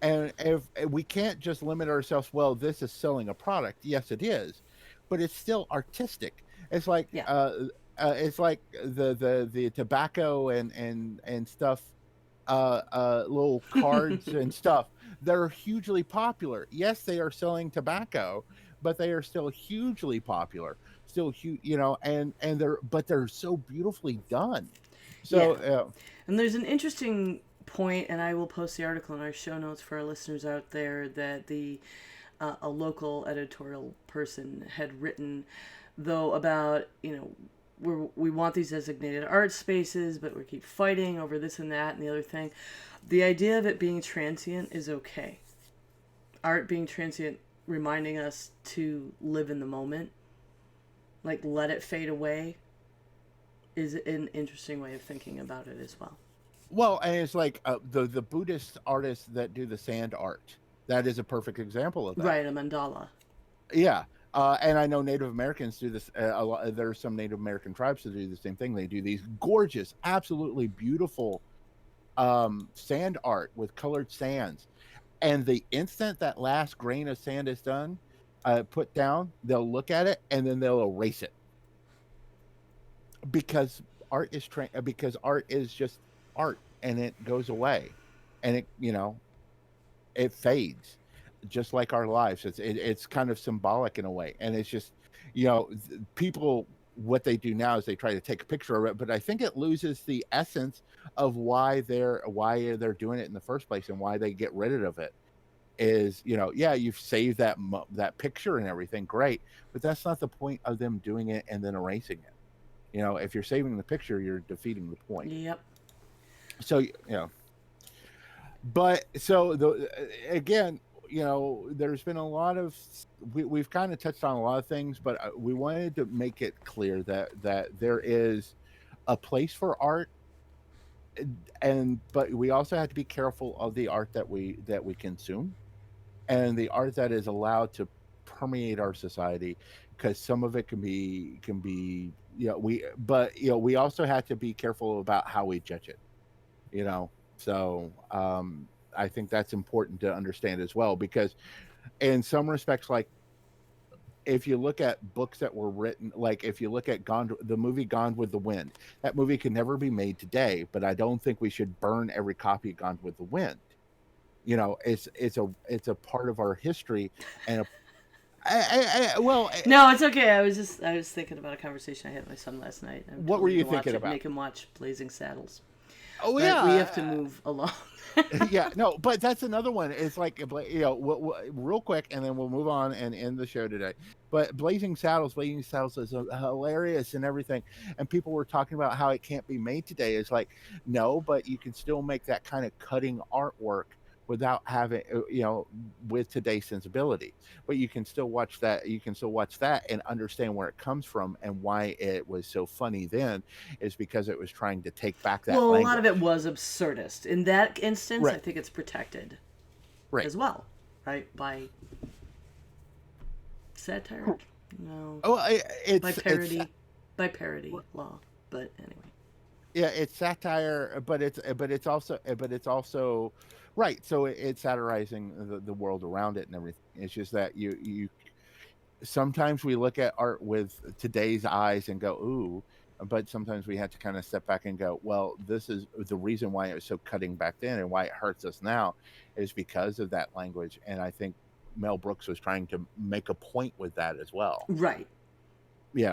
And if we can't just limit ourselves, well, this is selling a product. Yes, it is, but it's still artistic. It's like Yeah. it's like the tobacco and stuff, little cards and stuff. They're hugely popular. Yes, they are selling tobacco, but they are still hugely popular. Still huge, and they're so beautifully done. Yeah. So And there's an interesting point, and I will post the article in our show notes for our listeners out there, that a local editorial person had written, though, about, we want these designated art spaces, but we keep fighting over this and that and the other thing. The idea of it being transient is okay. Art being transient, reminding us to live in the moment, like let it fade away, is an interesting way of thinking about it as well. well, and it's like the Buddhist artists that do the sand art. That is a perfect example of that. Right, a mandala. Yeah. And I know Native Americans do this. A lot, there are some Native American tribes that do the same thing. They do these gorgeous, absolutely beautiful sand art with colored sands. And the instant that last grain of sand is done, put down, they'll look at it and then they'll erase it because because art is just art and it goes away, and it fades just like our lives. It's kind of symbolic in a way, and it's just people, what they do now is they try to take a picture of it, but I think it loses the essence of why they're doing it in the first place and why they get rid of it. Is yeah, you've saved that picture and everything, great, but that's not the point of them doing it and then erasing it. If you're saving the picture, you're defeating the point. Yep. So but so the again, there's been a lot of we've kind of touched on a lot of things, but we wanted to make it clear that there is a place for art, but we also have to be careful of the art that we consume, and the art that is allowed to permeate our society, because some of it can be we also have to be careful about how we judge it. So I think that's important to understand as well, because in some respects, like if you look at books that were written, like if you look at the movie Gone with the Wind, that movie could never be made today, but I don't think we should burn every copy of Gone with the Wind. It's a part of our history, and No, it's okay. I was thinking about a conversation I had with my son last night. I what told were him you to watch thinking it, about? make him watch Blazing Saddles. Oh But we yeah, have to move along. yeah, no, but that's another one. It's like real quick, and then we'll move on and end the show today. But Blazing Saddles is hilarious and everything, and people were talking about how it can't be made today. It's like, no, but you can still make that kind of cutting artwork without having with today's sensibility. But you can still watch that. You can still watch that and understand where it comes from and why it was so funny. Then is because it was trying to take back that Well, a lot of it language. was absurdist. In that instance, I Right. think it's protected Right. as well, right? By satire? No, Oh, by it's parody, by parody law. But anyway, yeah, it's satire, but it's also right. So it's satirizing the world around it and everything. It's just that you sometimes we look at art with today's eyes and go ooh, but sometimes we have to kind of step back and go, well, this is the reason why it was so cutting back then and why it hurts us now is because of that language. And I think Mel Brooks was trying to make a point with that as well. right, You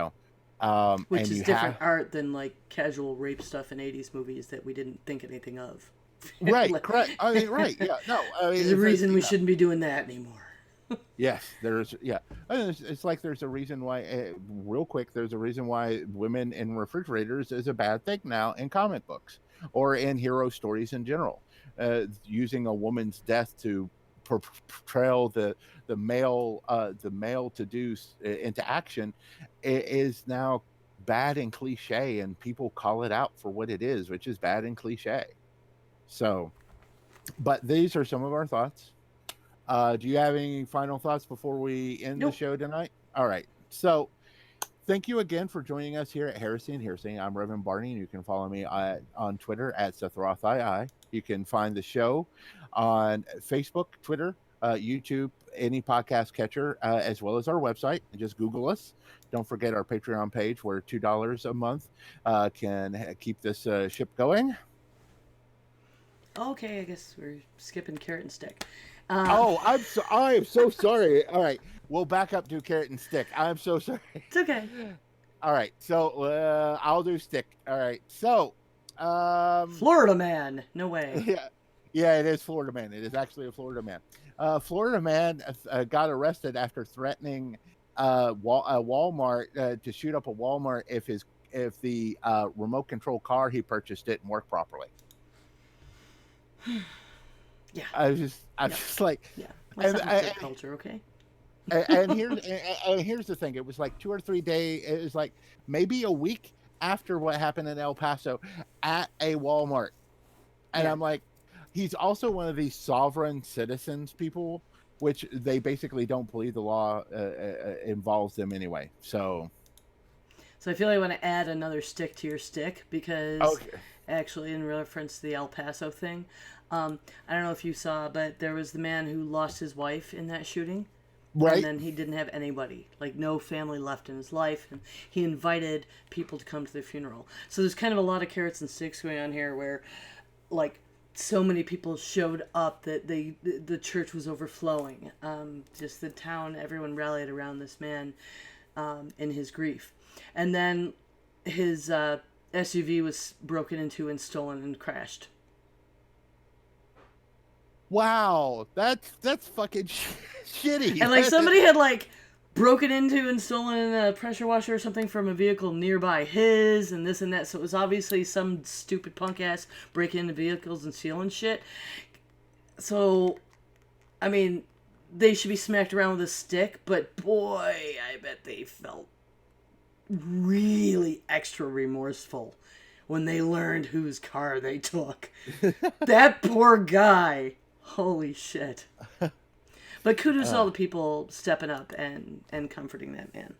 know, which and is you different have art than like casual rape stuff in '80s movies that we didn't think anything of. right, Like, correct. I mean, right, yeah, no, I mean, there's a it's reason we yeah. shouldn't be doing that anymore. Yes, there's yeah. And it's like there's a reason why. Real quick, there's a reason why women in refrigerators is a bad thing now in comic books or in hero stories in general. Using a woman's death to portray the male to do into action is now bad and cliche, and people call it out for what it is, which is bad and cliche. So, but these are some of our thoughts. Do you have any final thoughts before we end the Nope. show tonight? All right. So, thank you again for joining us here at Heresy and Hearsay. I'm Reverend Barney, and you can follow me on Twitter at SethRothII. You can find the show on Facebook, Twitter, YouTube, any podcast catcher, as well as our website. And just Google us. Don't forget our Patreon page, where $2 a month can keep this ship going. Okay, I guess we're skipping carrot and stick. Uh, Oh, I am so sorry. All right, we'll back up to carrot and stick. I'm so sorry. it's okay. All right, so I'll do stick. All right, so Florida man, no way. yeah, yeah, it is Florida man. It is actually a Florida man. Florida man got arrested after threatening Walmart to shoot up a Walmart if the remote control car he purchased didn't work properly. Yeah, I'm yeah, just like, yeah. Let's and not I, insert culture, okay? and here's the thing. It was like 2 or 3 days. It was like maybe a week after what happened in El Paso at a Walmart, and Yeah. I'm like, he's also one of these sovereign citizens people, which they basically don't believe the law involves them anyway. So So I feel like I want to add another stick to your stick because okay, actually, in reference to the El Paso thing, I don't know if you saw, but there was the man who lost his wife in that shooting. And right? then he didn't have anybody, like no family left in his life, and he invited people to come to the funeral. So there's kind of a lot of carrots and sticks going on here, where, like, so many people showed up that the church was overflowing. Just the town, everyone rallied around this man in his grief, and then his SUV was broken into and stolen and crashed. Wow, that's fucking shitty. And like somebody had like broken into and stolen a pressure washer or something from a vehicle nearby his and this and that. So it was obviously some stupid punk ass breaking into vehicles and stealing shit. So, I mean, they should be smacked around with a stick, but boy, I bet they felt really extra remorseful when they learned whose car they took. That poor guy. Holy shit. But kudos to all the people stepping up and comforting that man.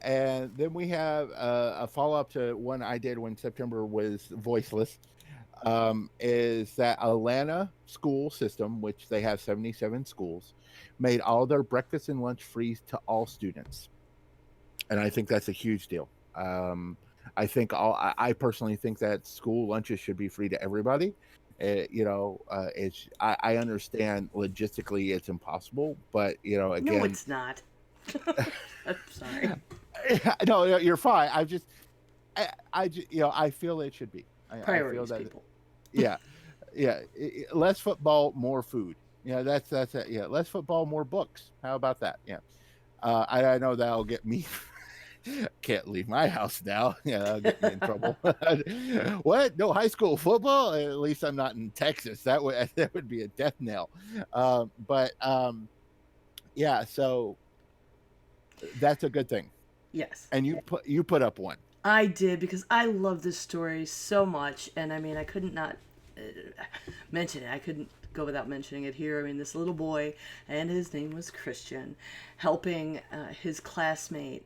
And then we have a follow up to one I did when September was voiceless. Is that Atlanta school system, which they have 77 schools, made all their breakfast and lunch free to all students. And I think that's a huge deal. I personally think that school lunches should be free to everybody. I understand logistically it's impossible, but No, again, it's not. I'm sorry. no, you're fine. I feel it should be. I feel Priorities, that, people. yeah, yeah. Less football, more food. Yeah, that's it. Yeah, less football, more books. How about that? Yeah, I know that'll get me. Can't leave my house now. Yeah, that'll get me in trouble. What? No high school football? At least I'm not in Texas. That would be a death knell. But yeah, so that's a good thing. Yes. And you put up one. I did because I love this story so much, and I mean, I couldn't not uh, mention it. I couldn't go without mentioning it here. I mean, this little boy, and his name was Christian, helping his classmate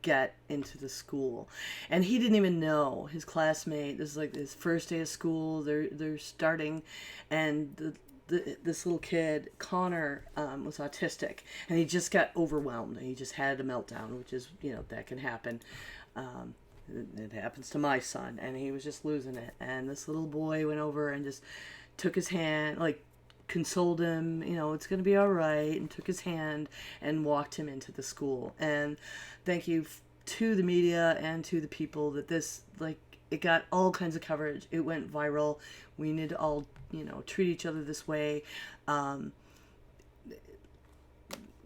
get into the school, and he didn't even know his classmate. This is like his first day of school. They're starting, and this little kid Connor was autistic, and he just got overwhelmed, and he just had a meltdown, which is that can happen. Um, it happens to my son, and he was just losing it. And this little boy went over and just took his hand, like consoled him, it's going to be all right, and took his hand and walked him into the school. And thank you to the media and to the people that this, like, it got all kinds of coverage. It went viral. We need to all, treat each other this way,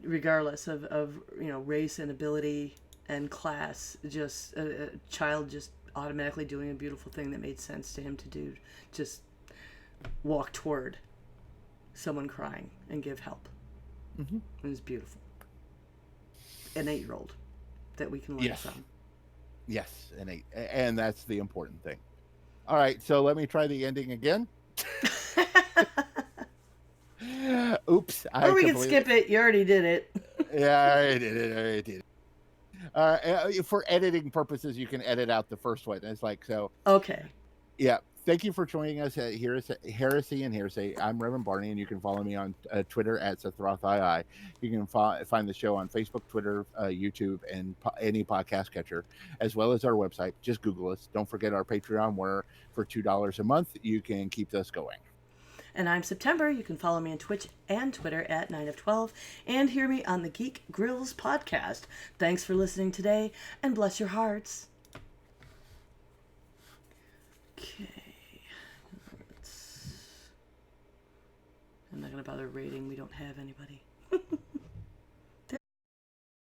regardless of race and ability and class. Just a child just automatically doing a beautiful thing that made sense to him to do. Just walk toward someone crying and give help. Mm-hmm. It was beautiful. An 8-year-old that we can learn Yes. from. Yes, and that's the important thing. All right, so let me try the ending again. Oops, Or we can skip it. You already did it. Yeah, I did it. For editing purposes, you can edit out the first one. It's like so. Okay. Yeah. Thank you for joining us at Heresy and Hearsay. I'm Reverend Barney, and you can follow me on Twitter at SethRothII. You can find the show on Facebook, Twitter, YouTube, and any podcast catcher, as well as our website. Just Google us. Don't forget our Patreon, where for $2 a month, you can keep us going. And I'm September. You can follow me on Twitch and Twitter at 9 of 12 and hear me on the Geek Grills podcast. Thanks for listening today, and bless your hearts. Okay. I'm not going to bother rating. We don't have anybody.